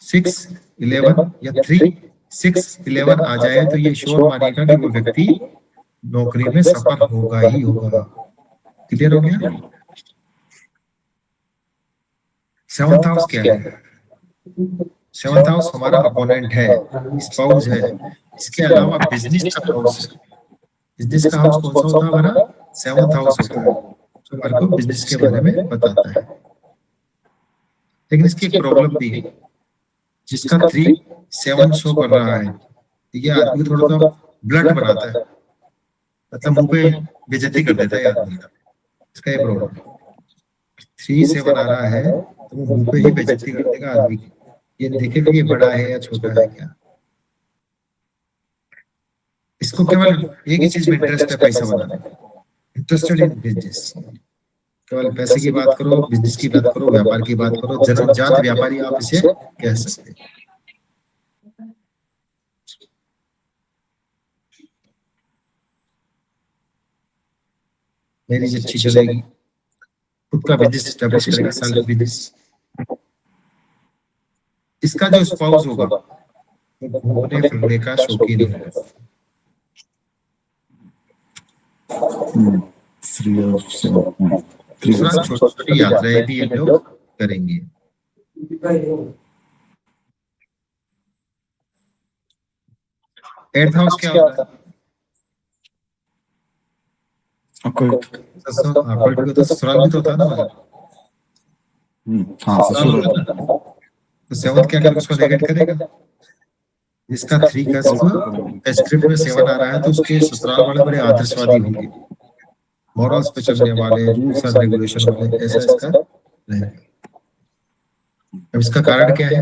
6 11 या 3 6 11 आ जाए तो ये श्योर मानिएगा कि वो व्यक्ति नौकरी में सफल होगा ही होगा। क्लियर हो गया। 7th हाउस क्या है? 7th हाउस हमारा अपोनेंट है, स्पाउस है। इसके अलावा बिजनेस का हाउस है। बिजनेस का हाउस कौन सा होता है हमारा? 7th हाउस होता है, जो हमारे को बिजनेस के बारे में बताता है। लेकिन इसकी एक प्रॉब्लम भी है, जिसका 3 7 शो कर रहा है, ये आदमी को थोड़ा सा ब्लड बनाता है, मतलब मुंह पे बेइज्जती कर देता है आदमी का। इसका ये प्रॉब्लम 3 7 आ रहा है तो वो मुंह पे ही बेइज्जती कर देगा आदमी की। ये देखेगा कि बड़ा है या छोटा है क्या। इसको केवल एक ही चीज में इंटरेस्ट है, पैसा बनाने में, इंटरेस्टेड इन बिजनेस। केवल पैसे की बात करो, बिजनेस की बात करो, व्यापार की बात करो, जन्मजात व्यापारी आप इसे कह सकते हैं। मेरी अच्छी चलेगी, खुद का बिजनेस स्टैब्लिश करेगा, सेल्फ बिजनेस। इसका जो स्पाउस होगा वो घूमने फिरने का शौकीन होगा। 3 और 7 दूसरा छोटी छोटी यात्राएं भी ये लोग करेंगे। एट्थ हाउस क्या होता है? ऑकल्ट भी तो ससुराल भी तो होता है ना हमारा। हाँ ससुर तो 7 क्या करेगा? उसको नेगेट करेगा। इसका 3 का स्क्रिप्ट में 7 आ रहा है तो उसके ससुराल वाले बड़े आदर्शवादी होंगे, मॉरल्स पे चलने वाले, रूल्स एंड रेगुलेशन वाले, ऐसा इसका रहेगा। अब इसका कारण क्या है?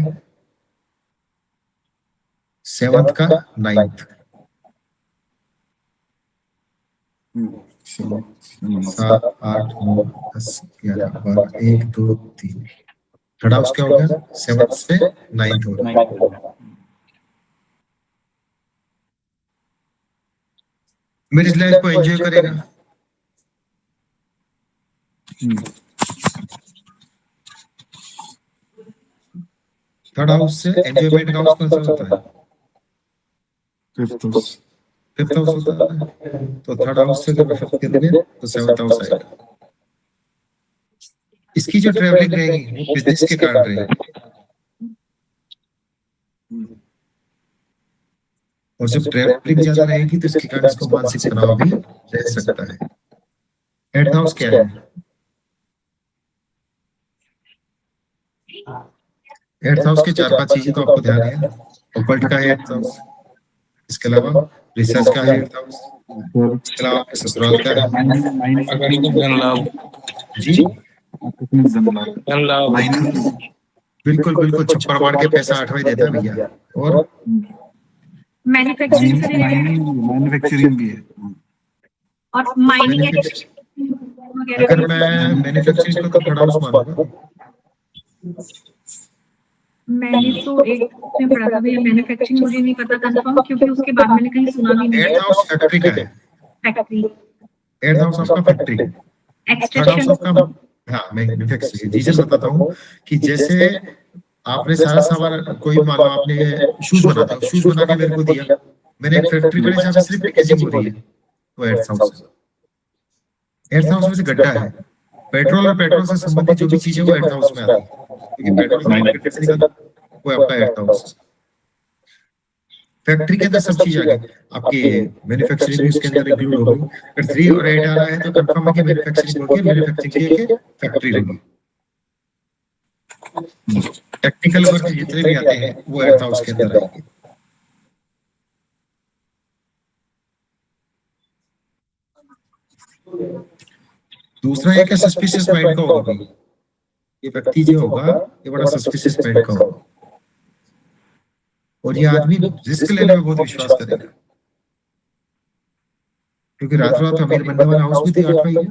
7th का 9th 7 8 9 10 11 12 1 2 3 थर्ड हाउस क्या हो गया? 7th से 9th हो गया। मेरी लाइफ को एंजॉय करेगा। थर्ड हाउस से एंजॉयमेंट का हाउस कौन सा होता है? 5th हाउस होता है। तो थर्ड हाउस से अगर मैं 5th करेंगे तो 7th हाउस आएगा। इसकी जो ट्रैवलिंग रहेगी वो बिजनेस के कारण रहेगी, और जब ट्रैवलिंग ज्यादा रहेगी तो इसके कारण इसको मानसिक तनाव भी रह सकता है। 8th हाउस क्या है? 8th हाउस के 4-5 चीजें तो आपको ध्यान है। ऑकल्ट का है 8th हाउस, इसके अलावा रिसर्च का है 8th हाउस, इसके अलावा आपके ससुराल का है। जी बिल्कुल बिल्कुल, छप्पर मार के पैसा 8वां देता है भैया। और मैन्युफैक्चरिंग से रिलेटेड मैन्युफैक्चरिंग भी है। और माइनिंग अगर मैं मैन्युफैक्चरिंग को तो थर्ड हाउस मानूंगा। मैंने तो एक में पढ़ा था भैया, मैन्युफैक्चरिंग मुझे नहीं पता कंफर्म, क्योंकि उसके बाद मैंने कहीं सुना भी नहीं 8th हाउस फैक्ट्री का है। फैक्ट्री 8th हाउस आपका फैक्ट्री, थर्ड हाउस आपका हाँ मैन्युफैक्चरिंग। रीजन बताता हूँ कि जैसे आपने सारा सामान, कोई मान लो आपने शूज बनाता है, शूज बना के मेरे को दिया, मैंने एक फैक्ट्री बनाई जहाँ पे सिर्फ पैकेजिंग हो रही है, तो 8th हाउस है। 8th हाउस में से गड्ढा है, पेट्रोल और पेट्रोल से संबंधित जो भी चीजें वो 8th हाउस में आती है, क्योंकि पेट्रोल मार्केट से निकलता वो आपका 8th हाउस। फैक्ट्री के अंदर सब चीज आ गई आपकी, मैन्युफैक्चरिंग भी उसके अंदर इंक्लूड हो गई। अगर 3 और 8 आ रहा है तो कंफर्म है कि मैन्युफैक्चरिंग होगी, मैन्युफैक्चरिंग की एक फैक्ट्री होगी। टेक्निकल वर्क जितने भी आते हैं वो 8th हाउस के अंदर आएंगे। दूसरा एक सस्पिशियस माइंड का होगा भाई, ये व्यक्ति जो होगा ये बड़ा सस्पिशियस माइंड का होगा, और ये आदमी रिस्क लेने में बहुत विश्वास करेगा, क्योंकि रातों रात अमीर बनने वाला हाउस भी तो 8वां ही है।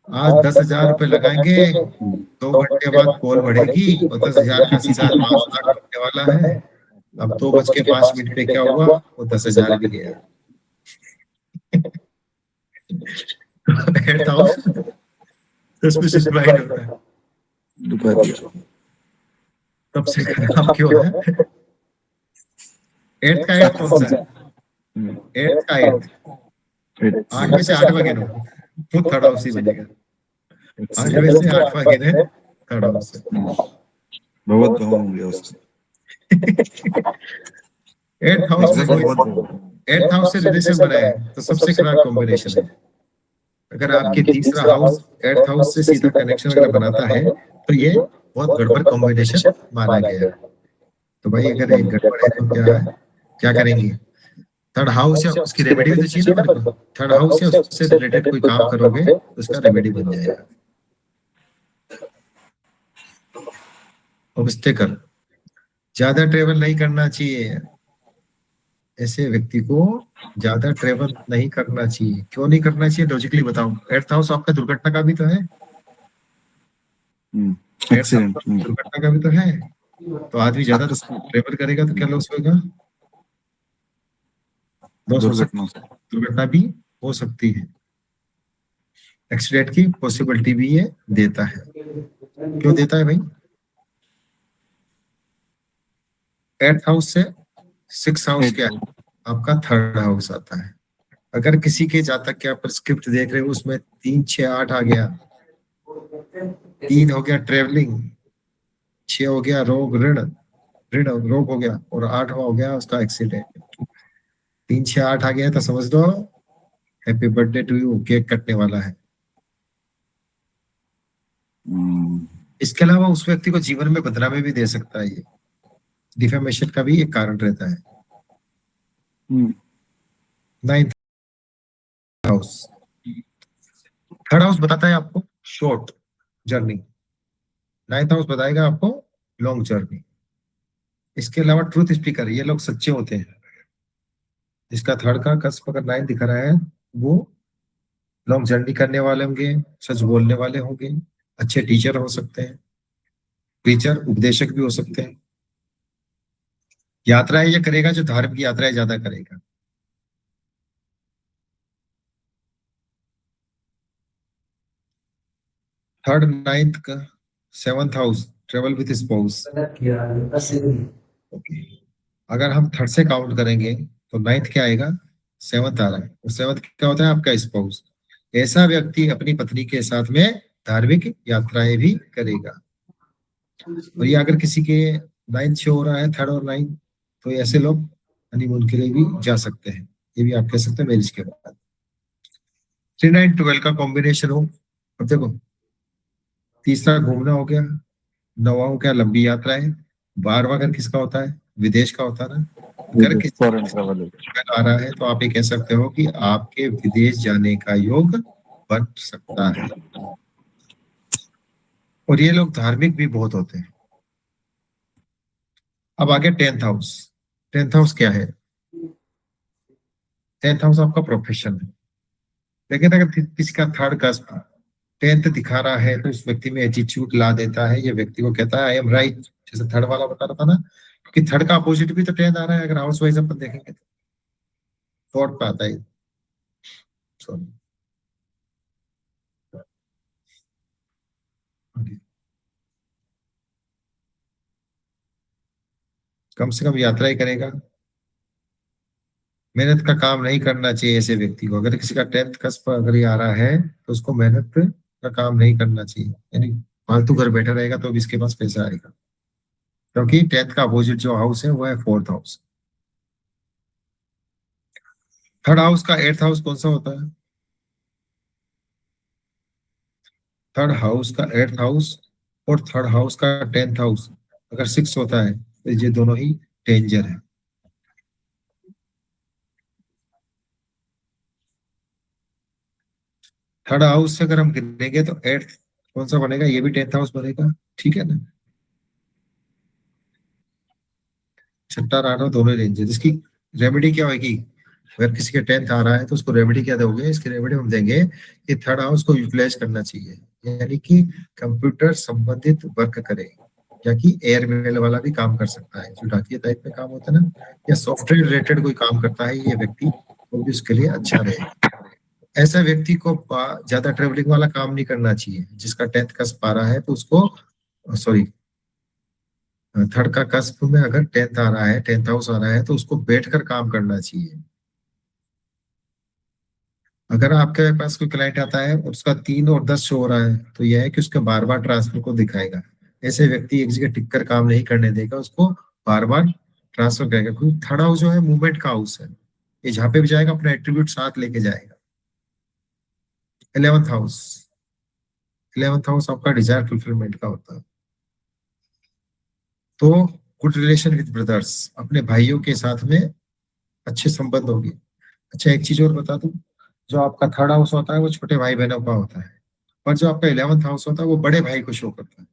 आज 10,000 रुपए लगाएंगे, 2 घंटे बाद कॉल बढ़ेगी और 10,000 का सीधा 5 लाख बनने वाला है। अब 2:05 पे क्या हुआ, वो 10,000 भी गया। हेड हाउस सस्पिशियस माइंड होता है, सबसे खराब क्यों है? 8 का 8 कौन सा है? 8 का 8 8 में से 8वां गिनो तो थर्ड हाउस ही बनेगा। 8 में से 8वां गिने थर्ड हाउस है। बहुत गहन हो गया उससे। 8th हाउस में कोई 8th हाउस से रिलेशन बनाए तो सबसे खराब कॉम्बिनेशन है। अगर आपके तीसरा हाउस 8th हाउस से सीधा कनेक्शन अगर बनाता है तो ये बहुत गड़बड़ कॉम्बिनेशन माना गया है। तो भाई अगर एक गड़बड़ है तो क्या है, क्या करेंगे? थर्ड हाउस या उसकी रेमेडी भी तो चाहिए ना मेरे को। थर्ड हाउस या उससे रिलेटेड कोई काम करोगे तो उसका रेमेडी बन जाएगा। ऑब्स्टेकल, ज्यादा ट्रेवल नहीं करना चाहिए। ऐसे व्यक्ति को ज्यादा ट्रेवल नहीं करना चाहिए। क्यों नहीं करना चाहिए, लॉजिकली बताओ। 8th हाउस आपका दुर्घटना का भी तो है, एक्सीडेंट, दुर्घटना का भी तो है। तो आदमी ज्यादा ट्रेवल करेगा तो क्या लॉस होगा? लॉस हो सकता है, दुर्घटना भी हो सकती है। एक्सीडेंट की पॉसिबिलिटी भी ये देता है। क्यों देता है भाई? 8th हाउस से 6th हाउस क्या है? आपका थर्ड हाउस आता है। अगर किसी के जातक के आप स्क्रिप्ट देख रहे हो उसमें 3, 6, 8 आ गया, 3 हो गया ट्रेवलिंग, 6 हो गया रोग ऋण ऋण रोग हो गया, और 8वां हो गया उसका एक्सीडेंट। 3, 6, 8 आ गया तो समझ लो happy birthday to you, cake कटने वाला है। इसके अलावा उस व्यक्ति को जीवन में बदनामी भी दे सकता है। ये डिफेमेशन का भी एक कारण रहता है। 9th हाउस, थर्ड हाउस बताता है आपको शॉर्ट जर्नी, 9th हाउस बताएगा आपको लॉन्ग जर्नी। इसके अलावा ट्रूथ स्पीकर, ये लोग सच्चे होते हैं। जिसका थर्ड का कस्प अगर 9 दिखा रहा है वो लॉन्ग जर्नी करने वाले होंगे, सच बोलने वाले होंगे, अच्छे टीचर हो सकते हैं, टीचर उपदेशक भी हो सकते हैं। यात्राएं ये करेगा जो धार्मिक यात्राएं ज्यादा करेगा। थर्ड 9th का 7th house travel with spouse. Okay, अगर हम थर्ड से काउंट करेंगे तो 9th क्या आएगा? 7th आ रहा है। और 7th क्या होता है? आपका स्पाउस। ऐसा व्यक्ति अपनी पत्नी के साथ में धार्मिक यात्राएं भी करेगा। और ये अगर किसी के 9th शो हो रहा है, 3rd और 9th, तो ऐसे लोग हनीमून के लिए भी जा सकते हैं। ये भी आप कह सकते हैं मैरिज के बाद। 3, 9, 12 का कॉम्बिनेशन हो। अब देखो, तीसरा घूमना हो गया, 9वां हो गया लंबी यात्रा है, 12वां घर किसका होता है? विदेश का होता है ना। अगर किसी आ रहा है तो आप ये कह सकते हो कि आपके विदेश जाने का योग बन सकता है। और ये लोग धार्मिक भी बहुत होते हैं। अब आगे 10th हाउस। 10th हाउस क्या है? 10th हाउस आपका प्रोफेशन है। लेकिन अगर किसी का थर्ड का 10th दिखा रहा है तो उस व्यक्ति में एटीट्यूड ला देता है। ये व्यक्ति को कहता है आई एम राइट, जैसे थर्ड वाला बता रहा था ना, क्योंकि थर्ड का अपोजिट भी तो 10th आ रहा है। अगर हाउस वाइज अपन देखेंगे तो थॉट पे आता है। सॉरी, कम से कम यात्रा ही करेगा। मेहनत का काम नहीं करना चाहिए ऐसे व्यक्ति को। अगर किसी का 10th कस्प अगर ये आ रहा है तो उसको मेहनत का काम नहीं करना चाहिए, यानी फालतू घर बैठा रहेगा तो भी इसके पास पैसा आएगा। क्योंकि 10th का अपोजिट जो हाउस है वो है 4th हाउस। थर्ड हाउस का 8th हाउस कौन सा होता है? थर्ड हाउस का 8th हाउस और थर्ड हाउस का 10th हाउस अगर 6 होता है तो ये दोनों ही डेंजर है। थर्ड हाउस से अगर हम गिनेंगे तो 8th कौन सा बनेगा? ये भी 10th हाउस बनेगा, ठीक है ना। छठा और आठवां दोनों रेंज है, जिसकी रेमेडी क्या होगी? अगर किसी के 10th आ रहा है तो उसको रेमेडी क्या दोगे? इसकी रेमेडी हम देंगे कि थर्ड हाउस को यूटिलाइज करना चाहिए, यानी कि कंप्यूटर संबंधित वर्क करे, या कि एयरमेल वाला भी काम कर सकता है, जो डाकिया टाइप में काम होता है ना, या सॉफ्टवेयर रिलेटेड कोई काम करता है ये व्यक्ति, तो भी उसके लिए अच्छा रहेगा। ऐसा व्यक्ति को ज्यादा ट्रेवलिंग वाला काम नहीं करना चाहिए। जिसका 10th कस्प आ रहा है तो उसको, सॉरी, थर्ड का कस्प में अगर 10th आ रहा है, 10th हाउस आ रहा है, तो उसको बैठकर काम करना चाहिए। अगर आपके पास कोई क्लाइंट आता है और उसका 3 और 10 शो हो रहा है, तो यह है कि उसके बार बार ट्रांसफर को दिखाएगा। ऐसे व्यक्ति एक जगह टिक कर काम नहीं करने देगा, उसको बार बार ट्रांसफर करेगा, क्योंकि थर्ड हाउस जो है मूवमेंट का हाउस है, ये जहां पे भी जाएगा अपना एट्रीब्यूट साथ लेके जाएगा। 11th हाउस, 11th हाउस आपका डिजायर फुलफिलमेंट का होता है। तो गुड रिलेशन विद ब्रदर्स, अपने भाइयों के साथ में अच्छे संबंध होंगे। अच्छा, एक चीज और बता दूं, जो आपका थर्ड हाउस होता है वो छोटे भाई बहनों का होता है, और जो आपका 11th हाउस होता है वो बड़े भाई को शो करता है।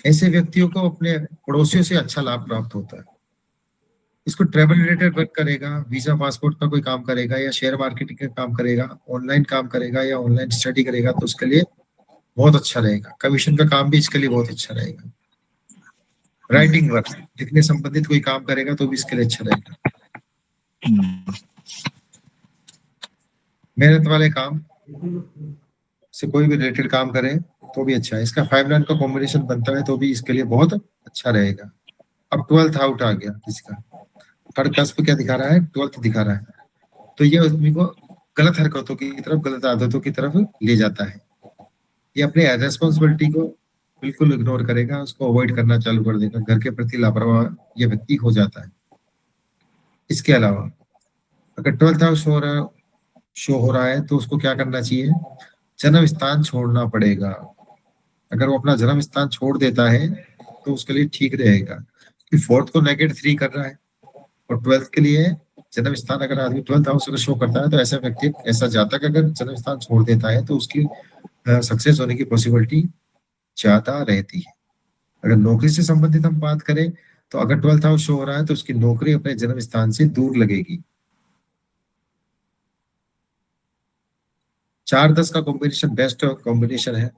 ऐसे व्यक्तियों को अपने पड़ोसियों से अच्छा लाभ प्राप्त होता है। इसको ट्रेवल रिलेटेड वर्क करेगा, वीजा पासपोर्ट का कोई काम करेगा, या शेयर मार्केटिंग का काम करेगा, ऑनलाइन काम करेगा, या ऑनलाइन स्टडी करेगा, तो उसके लिए बहुत अच्छा रहेगा। कमीशन का काम भी इसके लिए बहुत अच्छा रहेगा। राइटिंग वर्क, लिखने संबंधित कोई काम करेगा तो भी इसके लिए अच्छा रहेगा। मेहनत वाले काम से कोई भी रिलेटेड काम करे तो भी अच्छा है। इसका 5-9 का कॉम्बिनेशन बनता है तो भी इसके लिए बहुत अच्छा रहेगा। अब 12th आउट आ गया इसका, थर्ड क्लास पे क्या दिखा रहा है? 12th दिखा रहा है, तो ये आदमी को गलत हरकतों की तरफ, गलत आदतों की तरफ ले जाता है। ये अपने रेस्पॉन्सिबिलिटी को बिल्कुल इग्नोर करेगा, उसको अवॉइड करना चालू कर देगा, घर के प्रति लापरवाह ये व्यक्ति हो जाता है। इसके अलावा अगर 12th हाउस शो हो रहा है तो उसको क्या करना चाहिए? जन्म स्थान छोड़ना पड़ेगा। अगर वो अपना जन्म स्थान छोड़ देता है तो उसके लिए ठीक रहेगा, कि 4th को -3 कर रहा है, और 12th के लिए जन्म स्थान, अगर आदमी 12th हाउस अगर शो करता है तो ऐसा व्यक्ति, ऐसा जातक अगर जन्म स्थान छोड़ देता है तो उसकी सक्सेस होने की पॉसिबिलिटी ज्यादा रहती है। अगर नौकरी से संबंधित हम बात करें तो अगर 12th हाउस शो हो रहा है तो उसकी नौकरी अपने जन्म स्थान से दूर लगेगी। 4-10 का कॉम्बिनेशन बेस्ट कॉम्बिनेशन है।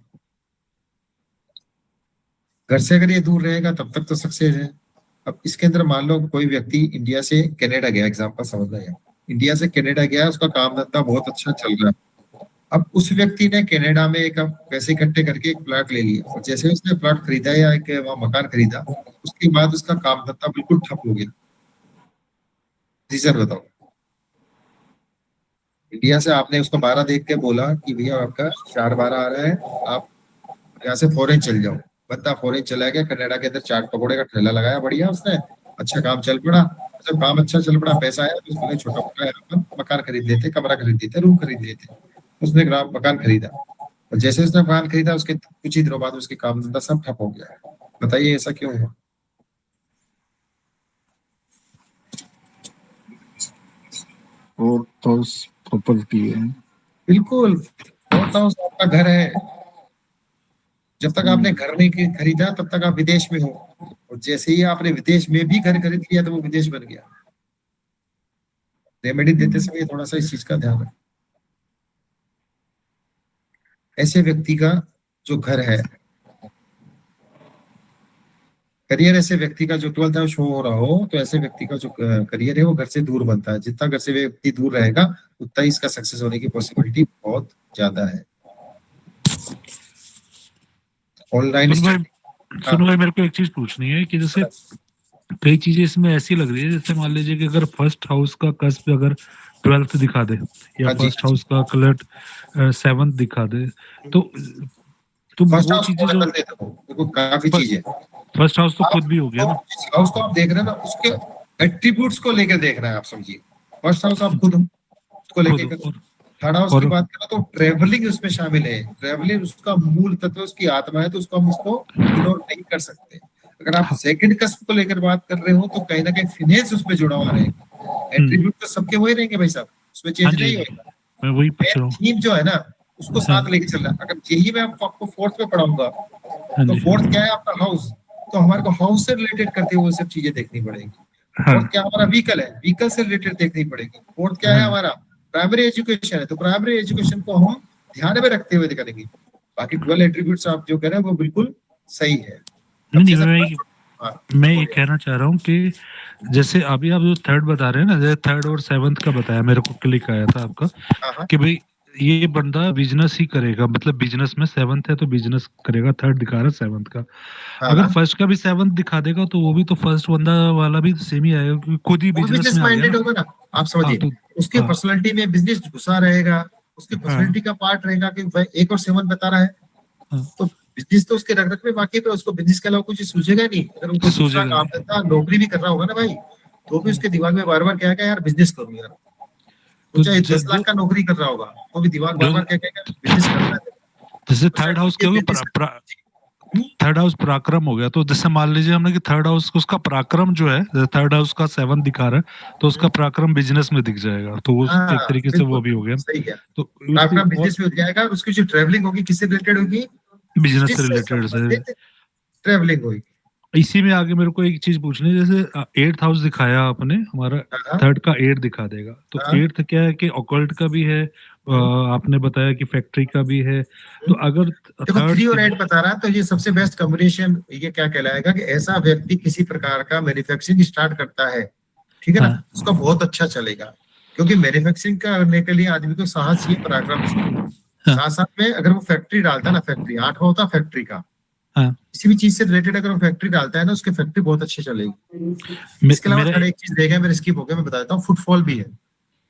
घर से अगर ये दूर रहेगा तब तक तो सक्सेस है। अब इसके अंदर मान लो कोई व्यक्ति इंडिया से कनाडा गया, एग्जांपल समझना है, इंडिया से कनाडा गया, उसका काम धंधा बहुत अच्छा चल रहा है। अब उस व्यक्ति ने कनाडा में एक पैसे इकट्ठे करके एक प्लॉट ले लिया, और जैसे उसने प्लॉट खरीदा या एक वहां मकान खरीदा, उसके बाद उसका काम धंधा बिल्कुल ठप हो गया। रीजन बताओ। इंडिया से आपने उसको 12 देख के बोला कि भैया आपका 4-12 आ रहा है, आप यहाँ से फॉरेन चल जाओ। बंदा फॉरेन चला गया, कनाडा के अंदर चाट पकौड़े का ठेला लगाया, बढ़िया उसने, अच्छा काम चल पड़ा। जब काम अच्छा चल पड़ा, पैसा आया, तो उसने छोटा मोटा मकान खरीद लेते, कमरा खरीद लेते, रूम खरीद लेते। उसने मकान खरीदा, और जैसे उसने मकान खरीदा उसके कुछ ही दिनों बाद उसके काम धंधा सब ठप हो गया। बताइए ऐसा क्यों हुआ? फोर्थ हाउस प्रॉपर्टी है। बिल्कुल, 4th हाउस आपका घर है। जब तक आपने घर नहीं खरीदा तब तक आप विदेश में हो, और जैसे ही आपने विदेश में भी घर खरीद लिया तो वो विदेश बन गया। रेमेडी देते समय थोड़ा सा इस चीज का ध्यान रखें। ऐसे व्यक्ति का जो घर है, करियर, ऐसे व्यक्ति का जो 12th हाउस शो हो रहा हो, तो ऐसे व्यक्ति का जो करियर है वो घर से दूर बनता है। जितना घर से व्यक्ति दूर रहेगा उतना ही इसका सक्सेस होने की पॉसिबिलिटी बहुत ज्यादा है। ऑनलाइन सुनो भाई, मेरे को एक चीज पूछनी है कि जैसे कई चीजें इसमें ऐसी लग रही है, जैसे मान लीजिए कि अगर फर्स्ट हाउस का कस्प अगर 12th दिखा दे, या फर्स्ट हाउस का कलर 7th दिखा दे, तो वो चीजें जो देखो काफी चीजें, फर्स्ट हाउस तो खुद भी हो गया ना। हाउस को आप देख रहे हैं ना, उसके एट्रीब्यूट्स को लेकर देख रहे हैं आप, समझिए। फर्स्ट हाउस आप खुद को लेकर, थर्ड हाउस की बात करें तो ट्रेवलिंग उसमें शामिल है। ट्रेवलिंग उसका मूल तत्व, उसकी आत्मा है, तो उसको हम उसको इग्नोर नहीं कर सकते। अगर आप सेकंड कस्प को लेकर बात कर रहे हो तो कहीं ना कहीं फिनेंस उसमें जुड़ा हुआ रहेगा। एट्रीब्यूट तो सबके वही रहेंगे भाई साहब, उसमें चेंज नहीं होगा। मैं वही पूछ रहा हूँ। थीम जो है ना, उसको साथ लेके चल रहा है। अगर यही मैं आपको फोर्थ में पढ़ाऊंगा, हाँ तो जी, फोर्थ क्या है आपका हाउस, तो हमारे को हाउस से रिलेटेड करते हुए सब चीजें देखनी पड़ेगी। हाँ फोर्थ क्या हमारा व्हीकल है, व्हीकल से रिलेटेड देखनी पड़ेगी। फोर्थ क्या है हाँ। हमारा प्राइमरी एजुकेशन है, तो प्राइमरी एजुकेशन को हम ध्यान में रखते हुए करेंगे। बाकी 12 एट्रीब्यूट्स आप जो कह रहे हैं वो बिल्कुल सही है। नहीं सबसे नहीं, सब हाँ, मैं ये बोलिए। कहना चाह रहा हूँ कि जैसे अभी आप जो थर्ड बता रहे हैं ना, जैसे थर्ड और सेवंथ का बताया, मेरे को क्लिक आया था आपका हाँ हाँ कि भाई ये बंदा बिजनेस ही करेगा, मतलब बिजनेस में सेवंथ है तो बिजनेस करेगा, थर्ड दिखा रहा है सेवंथ का। हाँ अगर हाँ। फर्स्ट का भी सेवंथ दिखा देगा तो वो भी तो फर्स्ट बंदा वाला भी सेम ही आएगा, क्योंकि खुद ही वो बिजनेस बिजनेस में आ गया माइंडेड ना। होगा ना, आप हाँ समझिए। तो उसकी हाँ पर्सनालिटी में बिजनेस घुसा रहेगा, उसकी हाँ पर्सनालिटी का पार्ट रहेगा कि भाई 1 और 7 बता रहा है, हाँ, तो बिजनेस तो उसके रग रग में बाकी पे, उसको बिजनेस के अलावा कुछ सूझेगा नहीं। अगर वो कोई दूसरा सोचेगा काम नहीं। करता, नौकरी भी कर रहा होगा ना भाई, तो भी उसके दिमाग में बार बार क्या है यार बिजनेस करूँ यार। वो तो चाहे 10 जो लाख का नौकरी कर रहा होगा, तो भी दिमाग बार जो बार क्या कहेगा बिजनेस करना है। जैसे तो थर्ड शायद हाउस ये क्या हो बिजनेस गया, थर्ड हाउस पराक्रम हो गया, तो जैसे मान लीजिए हमने कि थर्ड हाउस उसका पराक्रम जो है, थर्ड हाउस का सेवन दिखा रहा है तो उसका पराक्रम बिजनेस में दिख जाएगा, तो वो हाँ एक तरीके से वो बिल्कुल भी हो गया। सही है। तो आपका उसकी और बिजनेस में हो जाएगा, और उसकी जो ट्रेवलिंग होगी किससे रिलेटेड होगी, बिजनेस से बिजनेस से रिलेटेड से। संबंधित ट्रेवलिंग होगी। इसी में आगे मेरे को एक चीज पूछनी है, जैसे एट्थ हाउस दिखाया आपने हमारा, हाँ थर्ड का एट दिखा देगा, तो हाँ। एट्थ क्या है कि ऑकल्ट का भी है, आपने बताया कि फैक्ट्री का भी है, तो अगर देखो थर्ड 3 और 8 बता रहा है, तो ये सबसे बेस्ट कॉम्बिनेशन ये क्या कहलाएगा कि ऐसा व्यक्ति किसी प्रकार का मैन्युफैक्चरिंग स्टार्ट करता है, ठीक है ना, हाँ उसका बहुत अच्छा चलेगा। क्योंकि मैन्युफैक्चरिंग करने के लिए आदमी को साहस चाहिए, पराक्रम चाहिए। हाँ साथ साथ में अगर वो फैक्ट्री डालता है ना, फैक्ट्री 8वां होता फैक्ट्री का, हाँ। किसी भी चीज से रिलेटेड अगर वो फैक्ट्री डालता है ना, उसकी फैक्ट्री बहुत अच्छी चलेगी। इसके अलावा मेरा थर्ड एक चीज देगा, मेरे स्किप हो गया, मैं बता देता हूँ, फुटफॉल भी है।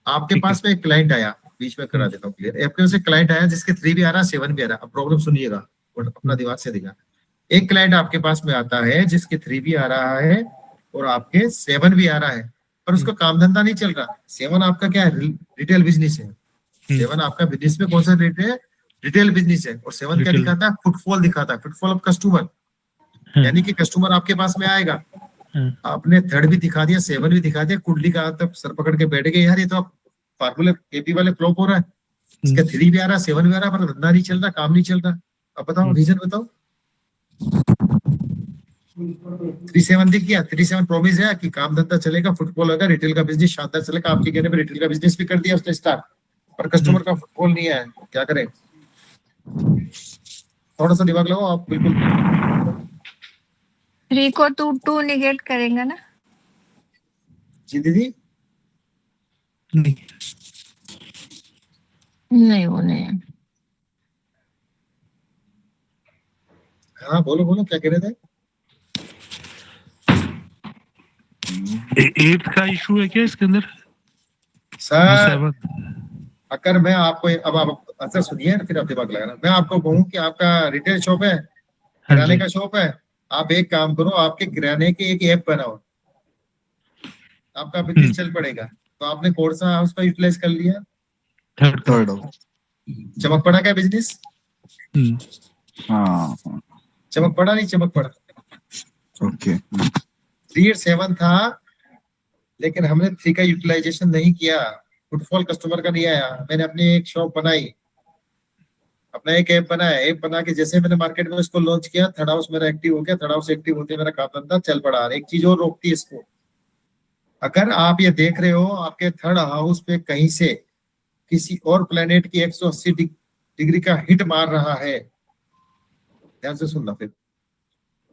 आपके ठीक है। पास में एक क्लाइंट आया, बीच में करा देता हूँ क्लियर, आपके पास एक क्लाइंट आया जिसके 3 भी आ रहा है, 7 भी आ रहा है। अब प्रॉब्लम सुनिएगा और अपना दिमाग से देखा। एक क्लाइंट आपके पास में आता है जिसके 3 भी आ रहा है और आपके 7 भी आ रहा है, पर उसका काम धंधा नहीं चल रहा। 7 आपका क्या है, रिटेल बिजनेस है। 7 आपका बिजनेस में कौन सा रेट है, रिटेल बिजनेस है। और 7 क्या रिटेल। दिखाता है, फुटफॉल दिखाता है, फुटफॉल ऑफ कस्टमर, हाँ यानी कि कस्टमर आपके पास में आएगा। हाँ आपने थर्ड भी दिखा दिया, 7 भी दिखा दिया, कुंडली का तब सर पकड़ के बैठ गए, यार ये तो आप फार्मूले केपी वाले फ्लॉप हो रहा है। इसका 3 भी आ रहा है, 7 भी आ रहा है, पर धंधा नहीं चल रहा, काम नहीं चल रहा। अब बताओ रीजन बताओ। 3-7 दिख गया, 3-7 प्रॉमिस है कि काम धंधा चलेगा, फुटबॉल होगा, रिटेल का बिजनेस शानदार चलेगा। आपके कहने पर रिटेल का बिजनेस भी कर दिया उसने स्टार्ट, पर कस्टमर का फुटबॉल नहीं है, क्या करें। थोड़ा सा दिमाग लगाओ आप, बिल्कुल 3 को 2 निगेट करेंगे ना? जी दीदी। नहीं। नहीं, वो नहीं है। हाँ बोलो बोलो, क्या कह रहे थे। एट्थ का इशू है क्या इसके अंदर, जो सर सेवन? अगर मैं आपको, अब आप आंसर सुनिए फिर आप दिमाग लगाना। मैं आपको कहूँ कि आपका रिटेल शॉप है, हाँ किराने जी। का शॉप है, आप एक काम करो, आपके किराने की एक ऐप बनाओ, आपका बिजनेस चल पड़ेगा। तो आपने कौन सा हाउस का यूटिलाइज कर लिया, थर्ड का। Third house. चमक पड़ा क्या बिजनेस, हम्म, हाँ चमक पड़ा नहीं चमक पड़ा। ओके। 3 और 7 था, लेकिन हमने 3 का यूटिलाइजेशन नहीं किया, फुटफॉल कस्टमर का नहीं आया। मैंने अपनी एक शॉप बनाई, अपना एक ऐप बनाया, ऐप बना के जैसे मैंने मार्केट में इसको लॉन्च किया, थर्ड हाउस मेरा एक्टिव हो गया। थर्ड हाउस एक्टिव होते मेरा काम धंधा चल पड़ा। एक चीज और रोकती है इसको, अगर आप ये देख रहे हो आपके थर्ड हाउस पे कहीं से किसी और प्लेनेट की 180 डिग्री का हिट मार रहा है, ध्यान से सुनना फिर।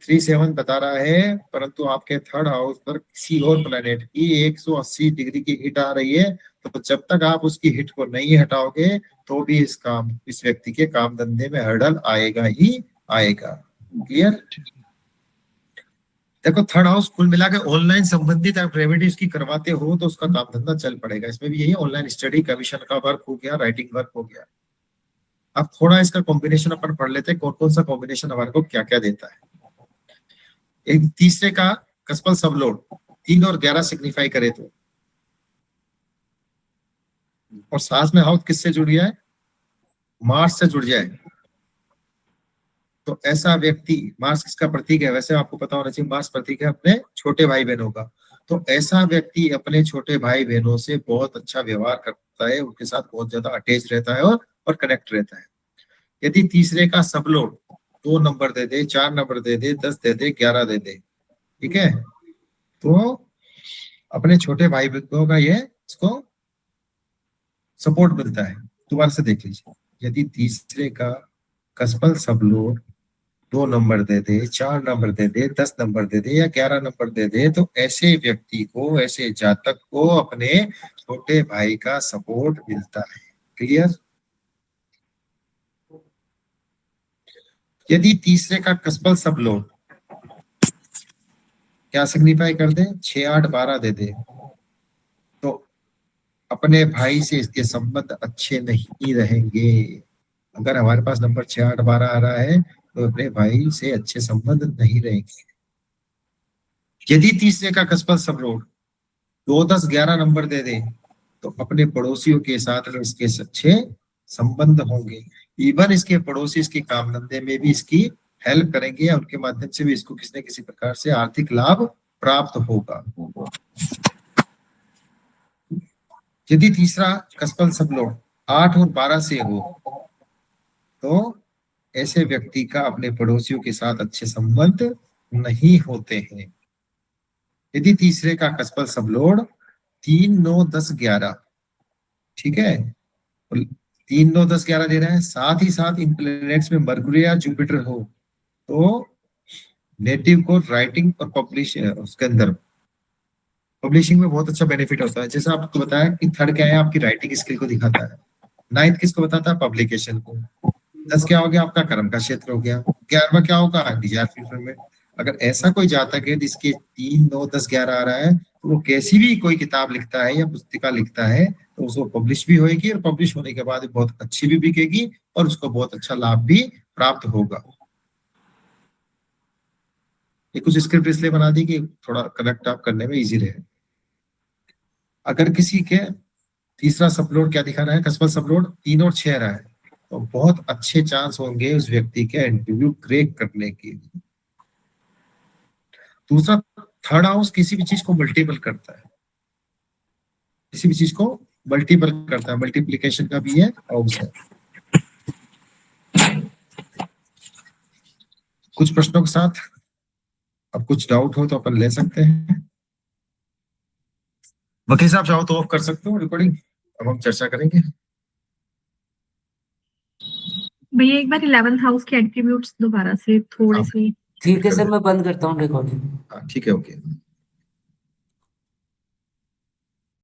3-7 बता रहा है, परंतु आपके थर्ड हाउस पर किसी और प्लेनेट की 180 डिग्री की हिट आ रही है, तो जब तक आप उसकी हिट को नहीं हटाओगे तो भी इस व्यक्ति के काम धंधे में हर्डल आएगा ही आएगा। क्लियर। देखो थर्ड हाउस कुल मिला के ऑनलाइन संबंधित आप रेमेडीज की करवाते हो तो उसका काम धंधा चल पड़ेगा। इसमें भी यही ऑनलाइन स्टडी, कमीशन का वर्क हो गया, राइटिंग वर्क हो गया। अब थोड़ा इसका कॉम्बिनेशन अपन पढ़ लेते हैं, कौन कौन सा कॉम्बिनेशन हमारे को क्या क्या देता है। एक तीसरे का कस्पल सब लोड 3 और 11 सिग्निफाई करे तो, और साथ में हाउस किससे जुड़ गया है, मार्स से जुड़ जाए, तो ऐसा व्यक्ति, मार्स किसका प्रतीक है, वैसे आपको पता होना चाहिए मार्स प्रतीक है अपने छोटे भाई बहनों का। तो ऐसा व्यक्ति अपने छोटे भाई बहनों से बहुत अच्छा व्यवहार करता है, उनके साथ बहुत ज्यादा अटैच रहता है और और कनेक्ट रहता है। यदि तीसरे का सब लोड 2 नंबर दे दे, 4 नंबर दे दे, 10 दे दे, 11 दे दे, ठीक है, तो अपने छोटे भाई बहनों का ये इसको सपोर्ट मिलता है। दोबारा से देख लीजिए, यदि तीसरे का कसपल सब लोड 2 नंबर दे दे, 4 नंबर दे दे, 10 नंबर दे दे या 11 नंबर दे दे, तो ऐसे व्यक्ति को, ऐसे जातक को अपने छोटे भाई का सपोर्ट मिलता है। क्लियर? यदि तीसरे का कसपल सब लोड क्या सिग्निफाई कर दे, 6, 8, 12 दे दे, तो अपने भाई से इसके संबंध अच्छे नहीं रहेंगे। अगर हमारे पास नंबर 6, 8, 12 आ रहा है तो अपने भाई से अच्छे संबंध नहीं रहेंगे। यदि तीसरे का कसपल सब लोड 2, 10, 11 नंबर दे दे, तो अपने पड़ोसियों के साथ में इसके अच्छे संबंध होंगे। इवन इसके पड़ोसी इसके काम धंधे में भी इसकी हेल्प करेंगे या उनके माध्यम से भी इसको किसी न किसी प्रकार से आर्थिक लाभ प्राप्त होगा। यदि तीसरा कसपल सब लोड 8 और 12 से हो, तो ऐसे व्यक्ति का अपने पड़ोसियों के साथ अच्छे संबंध नहीं होते हैं। यदि तीसरे का कसपल सब लोड 3, 9, 10, 11, ठीक है, 3, 9, 10, 11 दे रहा है, साथ ही साथ इन प्लैनेट्स में मरकुरी या जुपिटर हो, तो नेटिव को राइटिंग और पब्लिश उसके अंदर पब्लिशिंग में बहुत अच्छा बेनिफिट होता है। जैसा आपको बताया कि थर्ड क्या है, आपकी राइटिंग स्किल को दिखाता है, 9th किसको बताता है, पब्लिकेशन को, 10 क्या हो गया, आपका कर्म का क्षेत्र हो गया, 11वां क्या होगा, डिजायर फुलफिलमेंट। अगर ऐसा कोई जातक है जिसके 3, 9, 10, 11 आ रहा है, तो वो कैसी भी कोई किताब लिखता है या पुस्तिका लिखता है तो उसको पब्लिश भी होगी और पब्लिश होने के बाद बहुत अच्छी भी बिकेगी और उसको बहुत अच्छा लाभ भी प्राप्त होगा। ये कुछ स्क्रिप्ट इसलिए बना दी कि थोड़ा कनेक्ट आप करने में इजी रहे। अगर किसी के तीसरा सबलोड क्या दिखा रहा है, कसपल सबलोड 3 और 6 रहा है, तो बहुत अच्छे चांस होंगे उस व्यक्ति के इंटरव्यू क्रैक करने के लिए। दूसरा, थर्ड हाउस किसी भी चीज को मल्टीपल करता है, किसी भी चीज को मल्टीपल करता है, मल्टीप्लिकेशन का भी है हाउस है। कुछ प्रश्नों के साथ अब कुछ डाउट हो तो अपन ले सकते हैं। वकील साहब चाहो तो ऑफ कर सकते हो रिकॉर्डिंग, अब हम चर्चा करेंगे। भैया एक बार 11th हाउस के एट्रीब्यूट्स दोबारा से थोड़े हाँ। से। ठीक है सर, मैं बंद करता हूँ रिकॉर्डिंग। हाँ ठीक है, ओके।